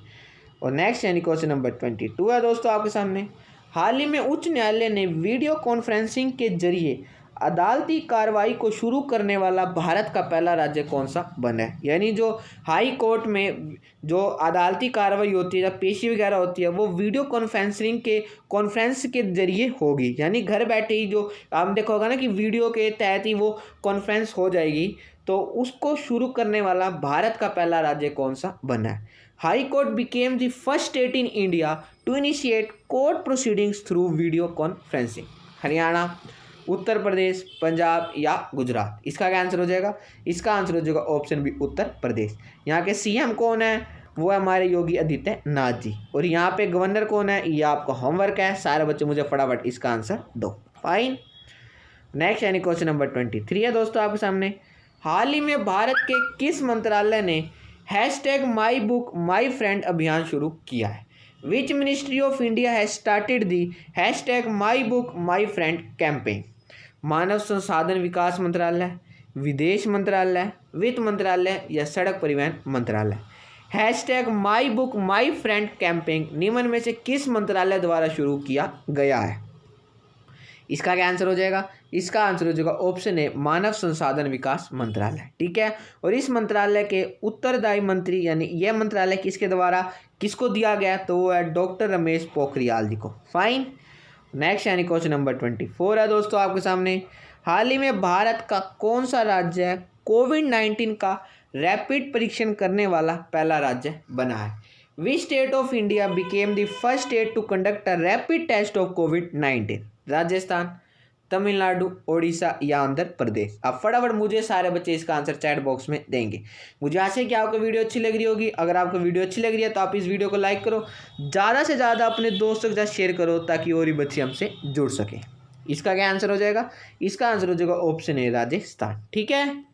और नेक्स्ट यानी क्वेश्चन नंबर 22 है दोस्तों आपके सामने, हाल ही में उच्च न्यायालय ने वीडियो कॉन्फ्रेंसिंग के जरिए अदालती कार्रवाई को शुरू करने वाला भारत का पहला राज्य कौन सा बना है। यानी जो हाई कोर्ट में जो अदालती कार्रवाई होती है या पेशी वगैरह होती है वो वीडियो कॉन्फ्रेंस के जरिए होगी। यानी घर बैठे ही जो आप देखा होगा ना कि वीडियो के तहत ही वो कॉन्फ्रेंस हो जाएगी। तो उसको शुरू करने वाला भारत का पहला राज्य कौन सा बना है। High court became the first state in India to initiate court proceedings through video conferencing. Haryana, Uttar Pradesh, Punjab या गुजरात। इसका क्या आंसर हो जाएगा। इसका आंसर हो जाएगा ऑप्शन बी उत्तर प्रदेश। यहाँ के सीएम कौन है, वो है हमारे योगी आदित्यनाथ जी। और यहाँ पे गवर्नर कौन है, ये आपका होमवर्क है। सारे बच्चे मुझे फटाफट इसका आंसर दो। फाइन। नेक्स्ट यानी क्वेश्चन नंबर 23 है दोस्तों आपके सामने। हाल ही में भारत के किस मंत्रालय ने #MyBookMyFriend अभियान शुरू किया है। Which ministry of India has started the #MyBookMyFriend campaign. मानव संसाधन विकास मंत्रालय, विदेश मंत्रालय, वित्त मंत्रालय या सड़क परिवहन मंत्रालय। #MyBookMyFriend कैंपेन निम्न में से किस मंत्रालय द्वारा शुरू किया गया है। इसका क्या आंसर हो जाएगा। इसका आंसर हो जाएगा ऑप्शन ए मानव संसाधन विकास मंत्रालय। ठीक है। और इस मंत्रालय के उत्तरदायी मंत्री यानी यह मंत्रालय किसको दिया गया, तो वो है डॉक्टर रमेश पोखरियाल जी को। फाइन। नेक्स्ट यानी क्वेश्चन नंबर 24 है दोस्तों आपके सामने। हाल ही में भारत का कौन सा राज्य है कोविड-19 का रैपिड परीक्षण करने वाला पहला राज्य बना है। Which state of India became the first state to conduct a rapid test of कोविड-19। राजस्थान, तमिलनाडु, ओडिशा या आंध्र प्रदेश। अब फटाफट मुझे सारे बच्चे इसका आंसर चैट बॉक्स में देंगे। मुझे आशा है कि आपको वीडियो अच्छी लग रही होगी। अगर आपको वीडियो अच्छी लग रही है तो आप इस वीडियो को लाइक करो, ज़्यादा से ज़्यादा अपने दोस्तों के साथ शेयर करो ताकि और ही बच्चे हमसे जुड़ सकें। इसका क्या आंसर हो जाएगा। इसका आंसर हो जाएगा ऑप्शन ए राजस्थान। ठीक है।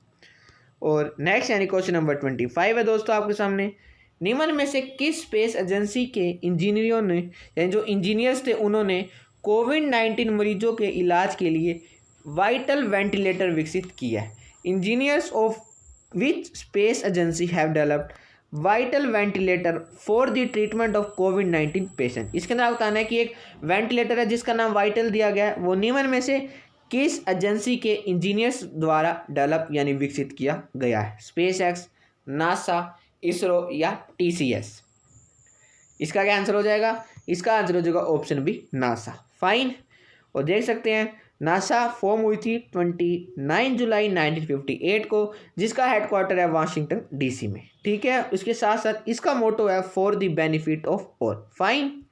और नेक्स्ट यानी क्वेश्चन नंबर 25 है दोस्तों आपके सामने। निम्न में से किस स्पेस एजेंसी के इंजीनियरों ने यानी जो इंजीनियर्स थे उन्होंने कोविड-19 मरीजों के इलाज के लिए वाइटल वेंटिलेटर विकसित किया है। Engineers of which space agency have developed vital ventilator for the treatment of covid patient. इसके अंदर बताना है कि एक वेंटिलेटर है जिसका नाम वाइटल दिया गया है, वो निम्न में से किस एजेंसी के इंजीनियर्स द्वारा डेवलप यानी विकसित किया गया है। स्पेसएक्स, नासा, इसरो या TCS। इसका क्या आंसर हो जाएगा। इसका आंसर हो जाएगा ऑप्शन बी नासा। फाइन। और देख सकते हैं नासा फॉर्म हुई थी 29 जुलाई 1958 को, जिसका हेडक्वार्टर है वाशिंगटन DC में। ठीक है। उसके साथ साथ इसका मोटो है for the benefit of all. Fine.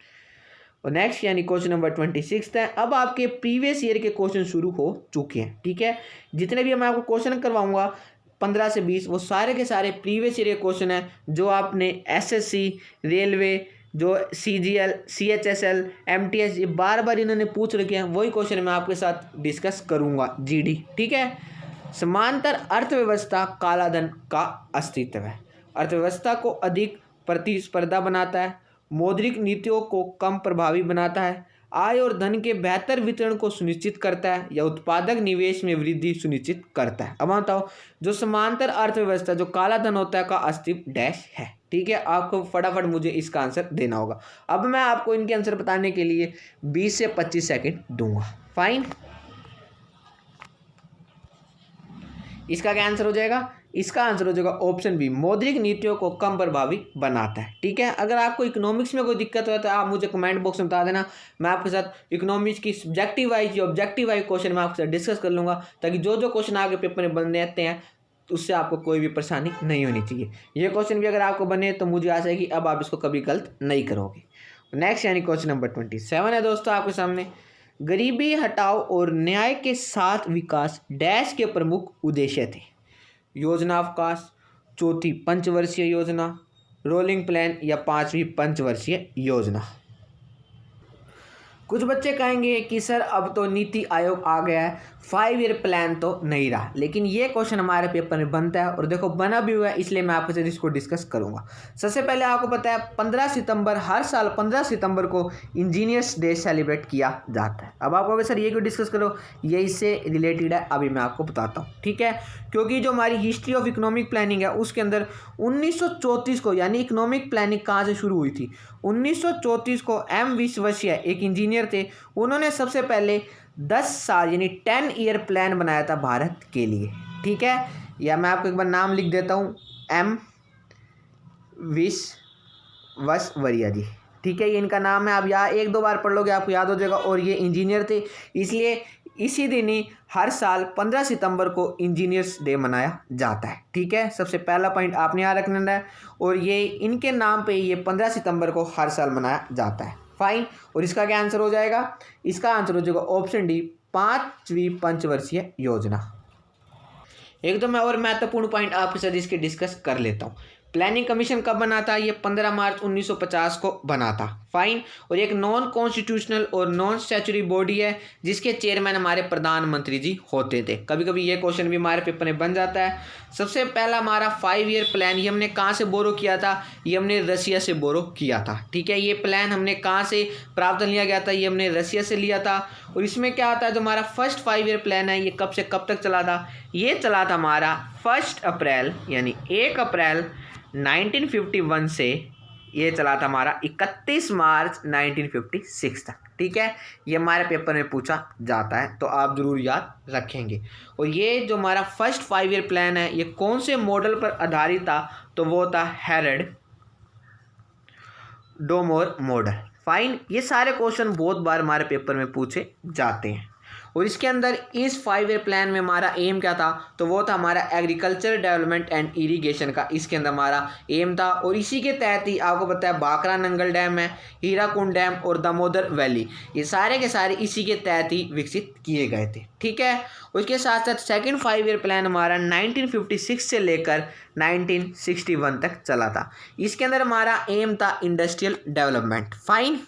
और नेक्स्ट यानी क्वेश्चन नंबर 26 है। अब आपके प्रीवियस ईयर के क्वेश्चन शुरू हो चुके हैं। ठीक है। जितने भी मैं आपको क्वेश्चन करवाऊंगा 15 से 20 वो सारे के सारे प्रीवियस ईयर के क्वेश्चन हैं जो आपने SSC, रेलवे, जो CGL, CHSL, MTS ये बार बार इन्होंने पूछ रखे हैं, वही क्वेश्चन मैं आपके साथ डिस्कस करूंगा। GD। ठीक है। समांतर अर्थव्यवस्था काला धन का अस्तित्व है। अर्थव्यवस्था को अधिक प्रतिस्पर्धा बनाता है, मौद्रिक नीतियों को कम प्रभावी बनाता है, आय और धन के बेहतर वितरण को सुनिश्चित करता है या उत्पादक निवेश में वृद्धि सुनिश्चित करता है। अब बताओ जो समांतर अर्थव्यवस्था जो काला धन होता है का अस्तित्व डैश है। ठीक है। आपको फटाफट मुझे इसका आंसर देना होगा। अब मैं आपको इनके आंसर बताने के लिए 20 से 25 सेकंड दूंगा। फाइन। इसका क्या आंसर हो जाएगा। इसका आंसर हो जाएगा ऑप्शन बी मौद्रिक नीतियों को कम प्रभावी बनाता है। ठीक है। अगर आपको इकोनॉमिक्स में कोई दिक्कत हो तो आप मुझे कमेंट बॉक्स में बता देना। मैं आपके साथ इकोनॉमिक्स की सब्जेक्टिव वाइज या ऑब्जेक्टिव वाइज क्वेश्चन मैं आपके साथ डिस्कस कर लूँगा ताकि जो जो क्वेश्चन आगे पेपर में बनने आते हैं उससे आपको कोई भी परेशानी नहीं होनी चाहिए। ये क्वेश्चन भी अगर आपको बने तो मुझे आशा है कि अब आप इसको कभी गलत नहीं करोगे। नेक्स्ट यानी क्वेश्चन नंबर 27 है दोस्तों आपके सामने। गरीबी हटाओ और न्याय के साथ विकास डैश के प्रमुख उद्देश्य थे। योजना अवकाश, चौथी पंचवर्षीय योजना, रोलिंग प्लान या 5वीं पंचवर्षीय योजना। कुछ बच्चे कहेंगे कि सर अब तो नीति आयोग आ गया है, 5 ईयर प्लान तो नहीं रहा, लेकिन ये क्वेश्चन हमारे पेपर में बनता है और देखो बना भी हुआ है, इसलिए मैं आपके साथ इसको डिस्कस करूंगा। सबसे पहले आपको पता है 15 सितंबर हर साल 15 सितंबर को इंजीनियर्स डे सेलिब्रेट किया जाता है। अब आपको सर ये क्यों डिस्कस करो, ये इससे रिलेटेड है, अभी मैं आपको बताता हूँ। ठीक है। क्योंकि जो हमारी हिस्ट्री ऑफ इकोनॉमिक प्लानिंग है उसके अंदर 1934 को यानी इकोनॉमिक प्लानिंग कहाँ से शुरू हुई थी। 1934 को M विश्वेश्वरैया एक इंजीनियर थे, उन्होंने सबसे पहले 10 साल यानी 10 ईयर प्लान बनाया था भारत के लिए। ठीक है, या मैं आपको एक बार नाम लिख देता हूँ, एम विश्वेश्वरैया जी। ठीक है, ये इनका नाम है। आप यहाँ 1-2 बार पढ़ लोगे आपको याद हो जाएगा। और ये इंजीनियर थे, इसलिए इसी दिन ही हर साल 15 सितंबर को इंजीनियर्स डे मनाया जाता है। ठीक है, सबसे पहला पॉइंट आपने यहाँ रखना है। और ये इनके नाम पे ये 15 सितंबर को हर साल मनाया जाता है। फाइन। और इसका क्या आंसर हो जाएगा? इसका आंसर हो जाएगा ऑप्शन डी, 5वीं पंचवर्षीय योजना। एक तो मैं और महत्वपूर्ण पॉइंट आपके साथ इसके डिस्कस कर लेता हूँ। प्लानिंग कमीशन कब बना था? ये 15 मार्च 1950 को बना था। फाइन। और एक नॉन कॉन्स्टिट्यूशनल और नॉन स्टैच्यूटरी बॉडी है जिसके चेयरमैन हमारे प्रधानमंत्री जी होते थे। कभी कभी ये क्वेश्चन भी हमारे पेपर में बन जाता है। सबसे पहला हमारा 5 ईयर प्लान, ये हमने कहाँ से बोरो किया था? ये हमने रसिया से बोरो किया था। ठीक है, ये प्लान हमने कहाँ से प्राप्त लिया गया था? ये हमने रसिया से लिया था। और इसमें क्या आता है, जो हमारा फर्स्ट 5 ईयर प्लान है ये कब से कब तक चला था? ये चला था हमारा 1 अप्रैल यानी 1 अप्रैल 1951 से ये चला था हमारा 31 मार्च 1956 तक। ठीक है, ये हमारे पेपर में पूछा जाता है, तो आप जरूर याद रखेंगे। और ये जो हमारा फर्स्ट 5 ईयर प्लान है ये कौन से मॉडल पर आधारित था? तो वो था हेरल्ड डोमोर मॉडल। फाइन। ये सारे क्वेश्चन बहुत बार हमारे पेपर में पूछे जाते हैं। और इसके अंदर इस 5 ईयर प्लान में हमारा एम क्या था? तो वो था हमारा एग्रीकल्चर डेवलपमेंट एंड इरिगेशन का, इसके अंदर हमारा एम था। और इसी के तहत ही आपको पता है बाकरा नंगल डैम है, हीराकुंड डैम और दामोदर वैली, ये सारे के सारे इसी के तहत ही विकसित किए गए थे। ठीक है, उसके साथ साथ सेकंड 5 ईयर प्लान हमारा 1956 से लेकर 1961 तक चला था। इसके अंदर हमारा एम था इंडस्ट्रियल डेवलपमेंट। फाइन।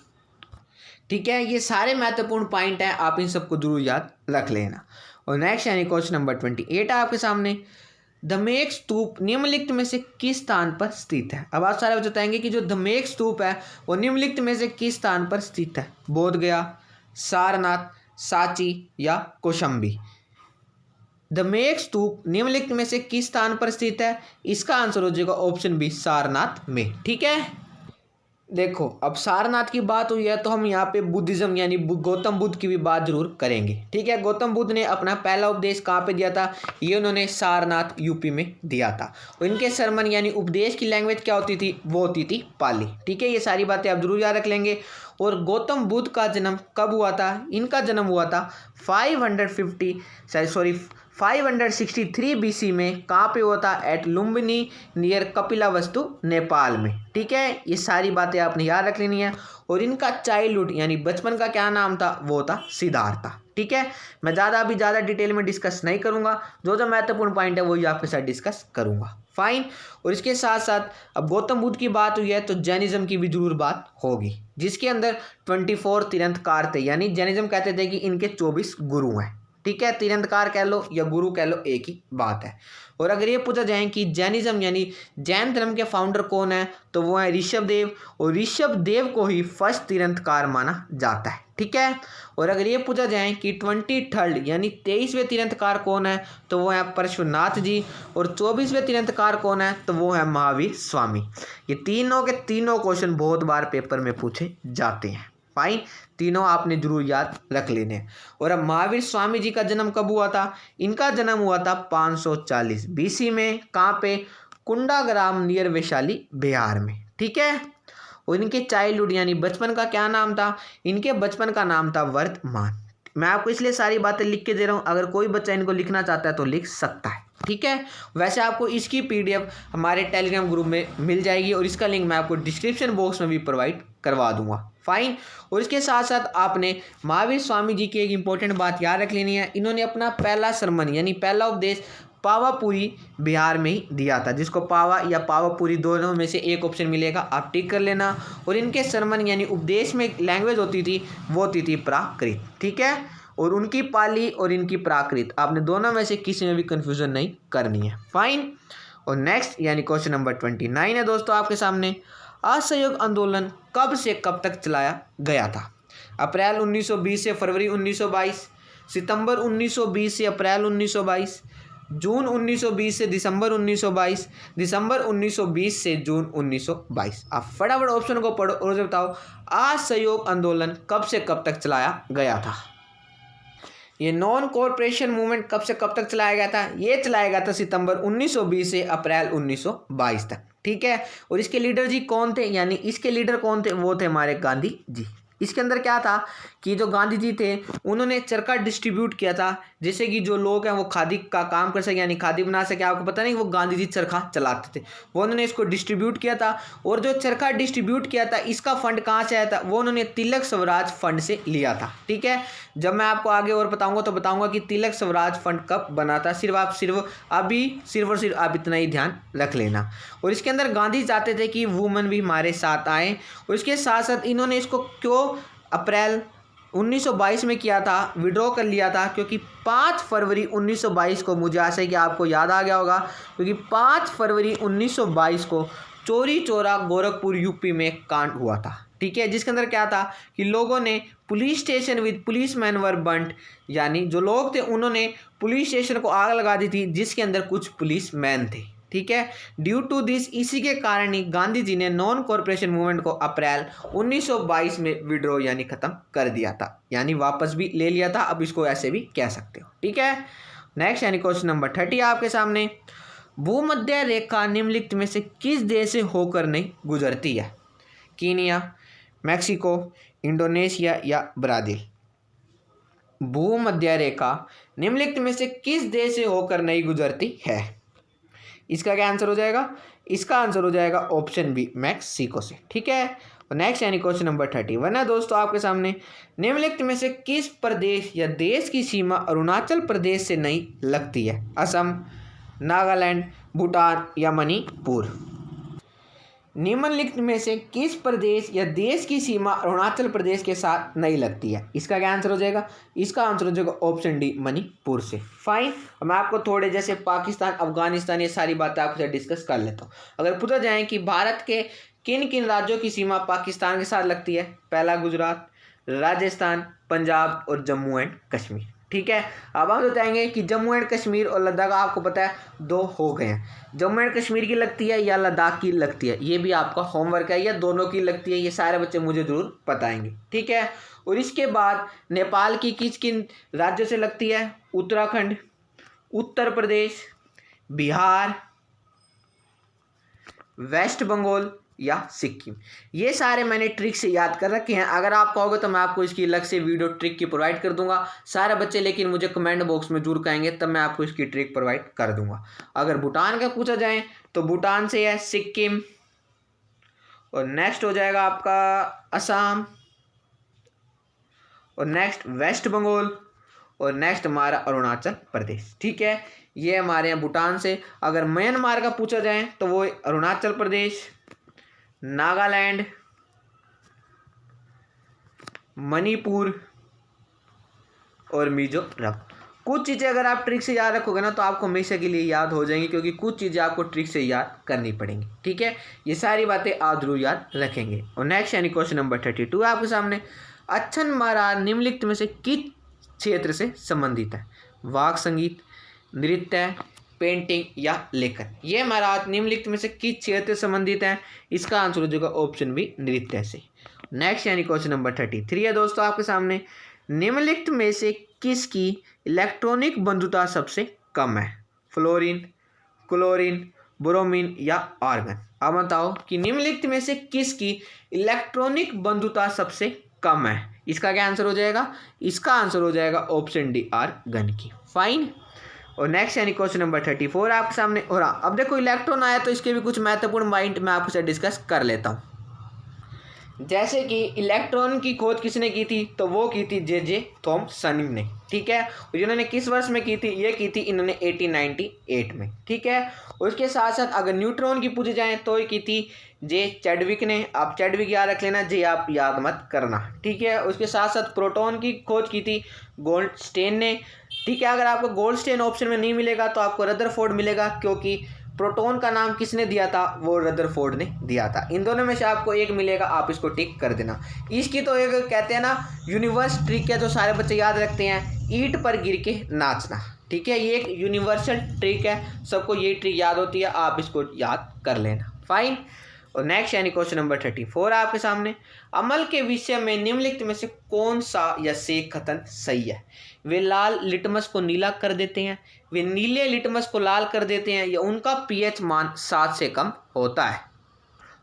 ठीक है, ये सारे महत्वपूर्ण पॉइंट हैं, आप इन सबको जरूर याद रख लेना। और नेक्स्ट यानी क्वेश्चन नंबर 28 है आपके सामने। धमेक स्तूप निम्नलिखित में से किस स्थान पर स्थित है? अब आप सारे बताएंगे कि जो धमेक स्तूप है वो निम्नलिखित में से किस स्थान पर स्थित है? बोध गया, सारनाथ, सांची या कौशाम्बी? धमेक स्तूप निम्नलिखित में से किस स्थान पर स्थित है? इसका आंसर हो जाएगा ऑप्शन बी, सारनाथ में। ठीक है, देखो अब सारनाथ की बात हुई है तो हम यहाँ पे बुद्धिज्म यानी गौतम बुद्ध की भी बात जरूर करेंगे। ठीक है, गौतम बुद्ध ने अपना पहला उपदेश कहाँ पे दिया था? ये उन्होंने सारनाथ यूपी में दिया था। और इनके सरमन यानी उपदेश की लैंग्वेज क्या होती थी? वो होती थी पाली। ठीक है, ये सारी बातें आप जरूर याद रख लेंगे। और गौतम बुद्ध का जन्म कब हुआ था? इनका जन्म हुआ था 563 BC में। कहाँ पे हुआ था? एट लुम्बिनी नियर कपिलावस्तु, नेपाल में। ठीक है, ये सारी बातें आपने याद रख लेनी है। और इनका चाइल्डहुड यानी बचपन का क्या नाम था? वो था सिद्धार्था। ठीक है, मैं ज़्यादा डिटेल में डिस्कस नहीं करूँगा, जो महत्वपूर्ण पॉइंट है वही आपके साथ डिस्कस करूँगा। फाइन। और इसके साथ साथ अब गौतम बुद्ध की बात हुई है तो जैनिज्म की भी जरूर बात होगी, जिसके अंदर 24 तीर्थंकर थे। यानी जैनिज्म कहते थे कि इनके 24 गुरु हैं। ठीक है, तीर्थंकर कह लो या गुरु कह लो, एक ही बात है। और अगर ये पूछा जाए कि जैनिज्म यानी जैन धर्म के फाउंडर कौन है, तो वो है ऋषभ देव। और ऋषभ देव को ही फर्स्ट तीर्थंकर माना जाता है। ठीक है, और अगर ये पूछा जाए कि 23rd यानी 23वें तीर्थंकर कौन है, तो वो है परशुनाथ जी। और 24वें तीर्थंकर कौन है, तो वो है महावीर स्वामी। ये तीनों के तीनों क्वेश्चन बहुत बार पेपर में पूछे जाते हैं। फाइन, तीनों आपने जरूर याद रख लेने हैं। और अब महावीर स्वामी जी का जन्म कब हुआ था? इनका जन्म हुआ था 540 BC में। कहाँ पे? कुंडाग्राम नियर वैशाली, बिहार में। ठीक है, और इनके चाइल्डहुड यानी बचपन का क्या नाम था? इनके बचपन का नाम था वर्तमान। मैं आपको इसलिए सारी बातें लिख के दे रहा हूँ, अगर कोई बच्चा इनको लिखना चाहता है तो लिख सकता है। ठीक है, वैसे आपको इसकी PDF हमारे टेलीग्राम ग्रुप में मिल जाएगी और इसका लिंक मैं आपको डिस्क्रिप्शन बॉक्स में भी प्रोवाइड करवा दूंगा। फाइन। और इसके साथ साथ आपने महावीर स्वामी जी की एक इंपॉर्टेंट बात याद रख लेनी है। इन्होंने अपना पहला सरमन यानी पहला उपदेश पावापुरी बिहार में ही दिया था, जिसको पावा या पावापुरी दोनों में से एक ऑप्शन मिलेगा, आप टिक कर लेना। और इनके सरमन यानी उपदेश में लैंग्वेज होती थी वो होती थी प्राकृत। ठीक है, और उनकी पाली और इनकी प्राकृत, आपने दोनों में से किसी में भी कंफ्यूजन नहीं करनी है। फाइन। और नेक्स्ट यानी क्वेश्चन नंबर 29 है दोस्तों आपके सामने। असहयोग आंदोलन कब से कब तक चलाया गया था? अप्रैल 1920 से फरवरी 1922, सितंबर 1920 से अप्रैल 1922, जून 1920 से दिसंबर 1922, दिसंबर 1920 से जून 1922। आप फटाफट ऑप्शन को पढ़ो और बताओ असहयोग आंदोलन कब से कब तक चलाया गया था। ये नॉन कॉरपोरेशन मूवमेंट कब से कब तक चलाया गया था? ये चलाया गया था सितंबर 1920 से अप्रैल 1922 तक, ठीक है। और इसके लीडर जी कौन थे, यानी इसके लीडर कौन थे? वो थे हमारे गांधी जी। इसके अंदर क्या था कि जो गांधी जी थे उन्होंने चरखा डिस्ट्रीब्यूट किया था, जिससे कि जो लोग हैं वो खादी का काम कर सके, यानी खादी बना सके। आपको पता नहीं वो गांधी जी चरखा चलाते थे, वो उन्होंने इसको डिस्ट्रीब्यूट किया था। और जो चरखा डिस्ट्रीब्यूट किया था इसका फंड कहाँ से आया था? वो उन्होंने तिलक स्वराज फंड से लिया था, ठीक है। जब मैं आपको आगे और बताऊंगा तो बताऊंगा कि तिलक स्वराज फंड कब बना था। सिर्फ और सिर्फ आप इतना ही ध्यान रख लेना। और इसके अंदर गांधी चाहते थे कि वुमेन भी हमारे साथ आए, और इसके साथ साथ इन्होंने इसको क्यों अप्रैल 1922 में किया था, विड्रॉ कर लिया था? क्योंकि 5 फरवरी 1922 को, मुझे आशा है कि आपको याद आ गया होगा, क्योंकि 5 फरवरी 1922 को चोरी चौरा गोरखपुर यूपी में कांड हुआ था, ठीक है। जिसके अंदर क्या था कि लोगों ने police station with police man were burned, यानी जो लोग थे उन्होंने पुलिस स्टेशन को आग लगा दी थी, जिसके अंदर कुछ पुलिस मैन थे, ठीक है। ड्यू टू दिस, इसी के कारण ही गांधी जी ने नॉन कॉरपोरेशन मूवमेंट को अप्रैल 1922 में विड्रॉ यानी खत्म कर दिया था, यानी वापस भी ले लिया था। अब इसको ऐसे भी कह सकते हो, ठीक है। नेक्स्ट यानी क्वेश्चन नंबर 30 आपके सामने। भूमध्य रेखा निम्नलिखित में से किस देश से होकर नहीं गुजरती है? कीनिया, मैक्सिको, इंडोनेशिया या ब्राज़ील? भूमध्य रेखा निम्नलिखित में से किस देश से होकर नहीं गुजरती है? इसका क्या आंसर हो जाएगा? इसका आंसर हो जाएगा ऑप्शन बी, मैक्सिको से, ठीक है। और नेक्स्ट यानी क्वेश्चन नंबर 31 है दोस्तों आपके सामने। निम्नलिखित में से किस प्रदेश या देश की सीमा अरुणाचल प्रदेश से नहीं लगती है? असम, नागालैंड, भूटान या मणिपुर? निम्नलिखित में से किस प्रदेश या देश की सीमा अरुणाचल प्रदेश के साथ नहीं लगती है? इसका क्या आंसर हो जाएगा? इसका आंसर हो जाएगा ऑप्शन डी, मणिपुर से। फाइन। मैं आपको थोड़े जैसे पाकिस्तान, अफगानिस्तान, ये सारी बातें आपसे डिस्कस कर लेता हूँ। अगर पूछा जाए कि भारत के किन किन राज्यों की सीमा पाकिस्तान के साथ लगती है? पहला गुजरात, राजस्थान, पंजाब और जम्मू एंड कश्मीर, ठीक है। अब आप बताएंगे कि जम्मू एंड कश्मीर और लद्दाख आपको पता है 2 हो गए हैं। जम्मू एंड कश्मीर की लगती है या लद्दाख की लगती है? ये भी आपका होमवर्क है, या दोनों की लगती है? ये सारे बच्चे मुझे ज़रूर बताएंगे, ठीक है। और इसके बाद नेपाल की किन राज्यों से लगती है? उत्तराखंड, उत्तर प्रदेश, बिहार, वेस्ट बंगाल या सिक्किम? ये सारे मैंने ट्रिक से याद कर रखे हैं। अगर आप कहोगे तो मैं आपको इसकी अलग से वीडियो ट्रिक की प्रोवाइड कर दूंगा सारे बच्चे, लेकिन मुझे कमेंट बॉक्स में जरूर कहेंगे, तब मैं आपको इसकी ट्रिक प्रोवाइड कर दूंगा। अगर भूटान का पूछा जाए तो भूटान से है सिक्किम, और नेक्स्ट हो जाएगा आपका असम, और नेक्स्ट वेस्ट बंगाल, और नेक्स्ट हमारा अरुणाचल प्रदेश, ठीक है। ये हमारे यहाँ भूटान से। अगर म्यांमार का पूछा जाए तो वो अरुणाचल प्रदेश, नागालैंड, मणिपुर और मिजोरम। कुछ चीज़ें अगर आप ट्रिक से याद रखोगे ना तो आपको हमेशा के लिए याद हो जाएंगी, क्योंकि कुछ चीज़ें आपको ट्रिक से याद करनी पड़ेंगी, ठीक है। ये सारी बातें आप जरूर याद रखेंगे। और नेक्स्ट यानी क्वेश्चन नंबर 32 आपके सामने। अच्छन महाराज निम्नलिखित में से किस क्षेत्र से संबंधित है? वाक संगीत, नृत्य, पेंटिंग या लेखन? ये महाराज निम्नलिखित में से किस क्षेत्र से संबंधित है? इसका आंसर हो जाएगा ऑप्शन बी, नृत्य से। नेक्स्ट यानी क्वेश्चन नंबर 33 है दोस्तों आपके सामने। निम्नलिखित में से किसकी इलेक्ट्रॉनिक बंधुता सबसे कम है? फ्लोरीन, क्लोरीन, ब्रोमीन या आर्गन? अब बताओ कि निम्नलिखित में से किसकी इलेक्ट्रॉनिक बंधुता सबसे कम है? इसका क्या आंसर हो जाएगा? इसका आंसर हो जाएगा ऑप्शन डी, आर्गन की। फाइन। और नेक्स्ट यानी क्वेश्चन नंबर 34 आपके सामने। और हाँ, अब देखो इलेक्ट्रॉन आया तो इसके भी कुछ महत्वपूर्ण पॉइंट मैं आपसे डिस्कस कर लेता हूँ। जैसे कि इलेक्ट्रॉन की खोज किसने की थी? तो वो की थी जे थॉमसन ने, ठीक है। और इन्होंने किस वर्ष में की थी? ये की थी इन्होंने 1898 में, ठीक है। उसके साथ साथ अगर न्यूट्रॉन की पूछी जाए तो ये की थी जे चैडविक ने। आप चैडविक याद रख लेना, जे आप याद मत करना, ठीक है। उसके साथ साथ प्रोटॉन की खोज की थी गोल्डस्टेन ने, ठीक है। अगर आपको गोल्डस्टेन ऑप्शन में नहीं मिलेगा तो आपको रदरफोर्ड मिलेगा, क्योंकि प्रोटॉन का नाम किसने दिया था? वो रदरफोर्ड ने दिया था। इन दोनों में से आपको एक मिलेगा, आप इसको टिक कर देना। इसकी तो एक कहते हैं ना यूनिवर्स ट्रिक है जो सारे बच्चे याद रखते हैं, ईंट पर गिर के नाचना, ठीक है। ये एक यूनिवर्सल ट्रिक है, सबको ये ट्रिक याद होती है, आप इसको याद कर लेना। फाइन। और नेक्स्ट यानी क्वेश्चन नंबर 34 आपके सामने, अमल के विषय में निम्नलिखित में से कौन सा या से कथन सही है? वे लाल लिटमस को नीला कर देते हैं, वे नीले लिटमस को लाल कर देते हैं, या उनका पीएच मान 7 से कम होता है।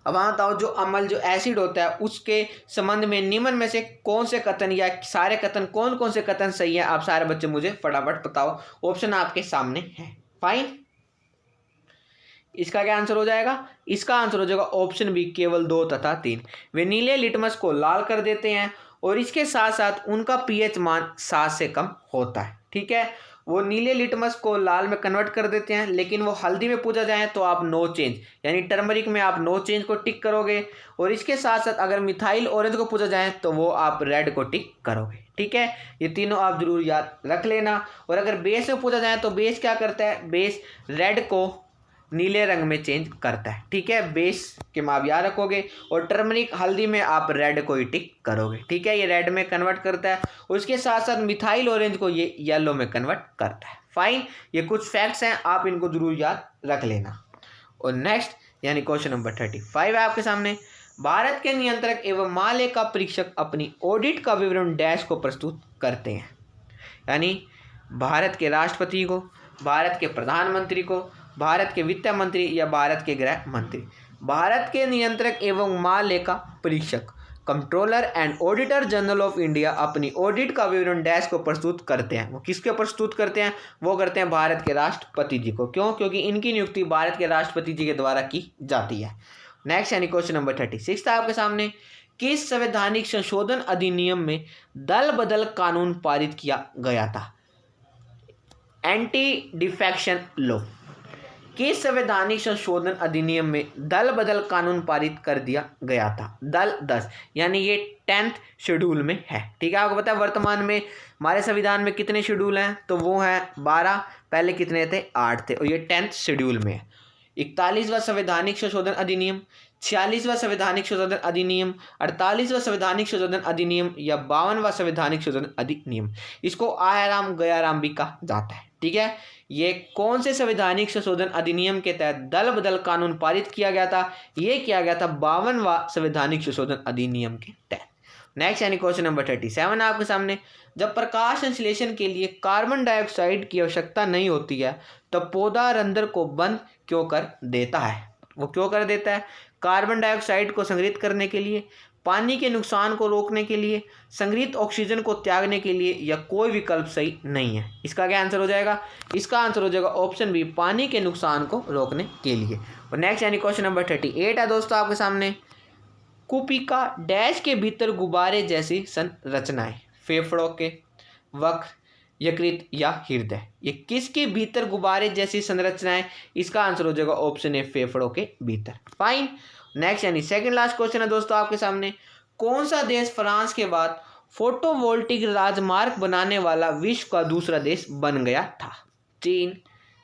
अब वहाँ बताओ, जो अम्ल जो एसिड होता है उसके संबंध में निम्न में से कौन से कथन या सारे कथन कौन कौन से कथन सही है? आप सारे बच्चे मुझे फटाफट बताओ, ऑप्शन आपके सामने है। फाइन, इसका क्या आंसर हो जाएगा? इसका आंसर हो जाएगा ऑप्शन बी, केवल 2 तथा 3। वे नीले लिटमस को लाल कर देते हैं और इसके साथ साथ उनका पीएच मान 7 से कम होता है। ठीक है, वो नीले लिटमस को लाल में कन्वर्ट कर देते हैं, लेकिन वो हल्दी में पूजा जाए तो आप नो चेंज यानी टर्मरिक में आप नो चेंज को टिक करोगे, और इसके साथ साथ अगर मिथाइल ऑरेंज को पूजा जाए तो वो आप रेड को टिक करोगे। ठीक है, ये तीनों आप जरूर याद रख लेना। और अगर बेस में पूजा जाए तो बेस क्या करता है? बेस रेड को नीले रंग में चेंज करता है। ठीक है, बेस के में आप याद रखोगे, और टर्मरिक हल्दी में आप रेड को ही टिक करोगे। ठीक है, ये रेड में कन्वर्ट करता है, उसके साथ साथ मिथाइल ऑरेंज को ये येलो में कन्वर्ट करता है। फाइन, ये कुछ फैक्ट्स हैं, आप इनको जरूर याद रख लेना। और नेक्स्ट यानी क्वेश्चन नंबर 35 है आपके सामने, भारत के नियंत्रक एवं महालेखा परीक्षक अपनी ऑडिट का विवरण डैश को प्रस्तुत करते हैं। यानी भारत के राष्ट्रपति को, भारत के प्रधानमंत्री को, भारत के वित्त मंत्री या भारत के गृह मंत्री। भारत के नियंत्रक एवं महालेखा परीक्षक controller and auditor general of India अपनी ऑडिट का विवरण डैश को प्रस्तुत करते हैं। वो किसके प्रस्तुत करते हैं? वो करते हैं भारत के राष्ट्रपति जी को। क्यों? क्योंकि इनकी नियुक्ति भारत के राष्ट्रपति जी के द्वारा की जाती है। नेक्स्ट यानी क्वेश्चन नंबर 36 था आपके सामने, किस संवैधानिक संशोधन अधिनियम में दल बदल कानून पारित किया गया था? Anti defection law. किस संवैधानिक संशोधन अधिनियम में दल बदल कानून पारित कर दिया गया था? दल 10 यानी ये 10th शेड्यूल में है। ठीक है, आपको पता है वर्तमान में हमारे संविधान में कितने शेड्यूल हैं? तो वो हैं 12, पहले कितने थे? 8 थे, और ये 10th शेड्यूल में है। 41वां संवैधानिक संशोधन अधिनियम, 46वां संवैधानिक संशोधन अधिनियम, 48वां संवैधानिक संशोधन अधिनियम या 52वां संवैधानिक संशोधन अधिनियम। इसको आयाराम गयाराम भी कहा जाता है। ठीक है, ये कौन से संवैधानिक संशोधन अधिनियम के तहत दल बदल कानून पारित किया गया था? ये किया गया था 52वां संवैधानिक संशोधन अधिनियम के तहत। नेक्स्ट यानी क्वेश्चन नंबर 37 आपके सामने, जब प्रकाश संश्लेषण के लिए कार्बन डाइऑक्साइड की आवश्यकता नहीं होती है तो पौधा रंध्र को बंद क्यों कर देता है? वो क्यों कर देता है? कार्बन डाइऑक्साइड को संग्रहित करने के लिए, पानी के नुकसान को रोकने के लिए, संग्रहित ऑक्सीजन को त्यागने के लिए, या कोई विकल्प सही नहीं है। इसका क्या आंसर हो जाएगा? इसका आंसर हो जाएगा ऑप्शन बी, पानी के नुकसान को रोकने के लिए। और नेक्स्ट यानी क्वेश्चन नंबर 38 है दोस्तों आपके सामने, कुपिका डैश के भीतर गुब्बारे जैसी संरचनाएं, फेफड़ों के, वक्र, यकृत या हृदय। ये किसके भीतर गुब्बारे जैसी संरचनाएं? इसका आंसर हो जाएगा ऑप्शन ए, फेफड़ों के भीतर। फाइन, नेक्स्ट यानी सेकंड लास्ट क्वेश्चन है दोस्तों आपके सामने, कौन सा देश फ्रांस के बाद फोटोवोल्टिक राजमार्ग बनाने वाला विश्व का दूसरा देश बन गया था? चीन,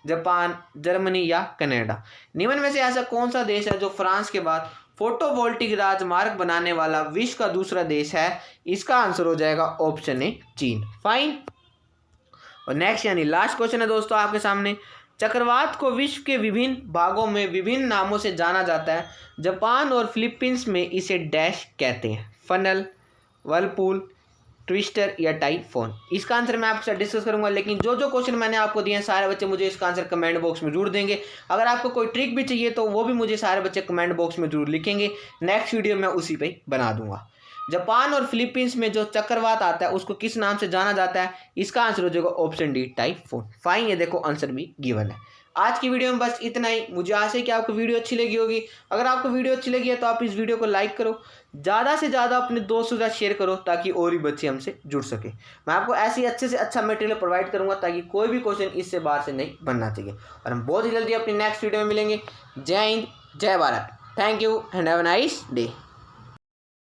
जापान, जर्मनी या कनाडा। निम्न में से ऐसा कौन सा देश है जो फ्रांस के बाद फोटोवोल्टिक राजमार्ग बनाने वाला विश्व का दूसरा देश है? इसका आंसर हो जाएगा ऑप्शन ए, चीन। फाइन, और नेक्स्ट यानी लास्ट क्वेश्चन है दोस्तों आपके सामने, चक्रवात को विश्व के विभिन्न भागों में विभिन्न नामों से जाना जाता है। जापान और फिलीपींस में इसे डैश कहते हैं, फनल, वर्लपूल, ट्विस्टर या टाइफोन। इसका आंसर मैं आपके साथ डिस्कस करूंगा, लेकिन जो जो क्वेश्चन मैंने आपको दिए हैं सारे बच्चे मुझे इसका आंसर कमेंट बॉक्स में जरूर देंगे। अगर आपको कोई ट्रिक भी चाहिए तो वो भी मुझे सारे बच्चे कमेंट बॉक्स में जरूर लिखेंगे, नेक्स्ट वीडियो में उसी पे बना दूंगा। जापान और फिलीपींस में जो चक्रवात आता है उसको किस नाम से जाना जाता है? इसका आंसर हो जाएगा ऑप्शन डी, टाइफोन। फाइन, ये देखो आंसर भी गिवन है। आज की वीडियो में बस इतना ही। मुझे आशा है कि आपको वीडियो अच्छी लगी होगी। अगर आपको वीडियो अच्छी लगी है तो आप इस वीडियो को लाइक करो, ज़्यादा से ज़्यादा अपने दोस्तों के साथ शेयर करो ताकि और भी बच्चे हमसे जुड़ सके। मैं आपको ऐसे ही अच्छे से अच्छा मटेरियल प्रोवाइड करूंगा ताकि कोई भी क्वेश्चन इससे बाहर से नहीं बनना चाहिए। और हम बहुत ही जल्दी अपनी नेक्स्ट वीडियो में मिलेंगे। जय हिंद, जय Bharat. Thank you and have a nice day.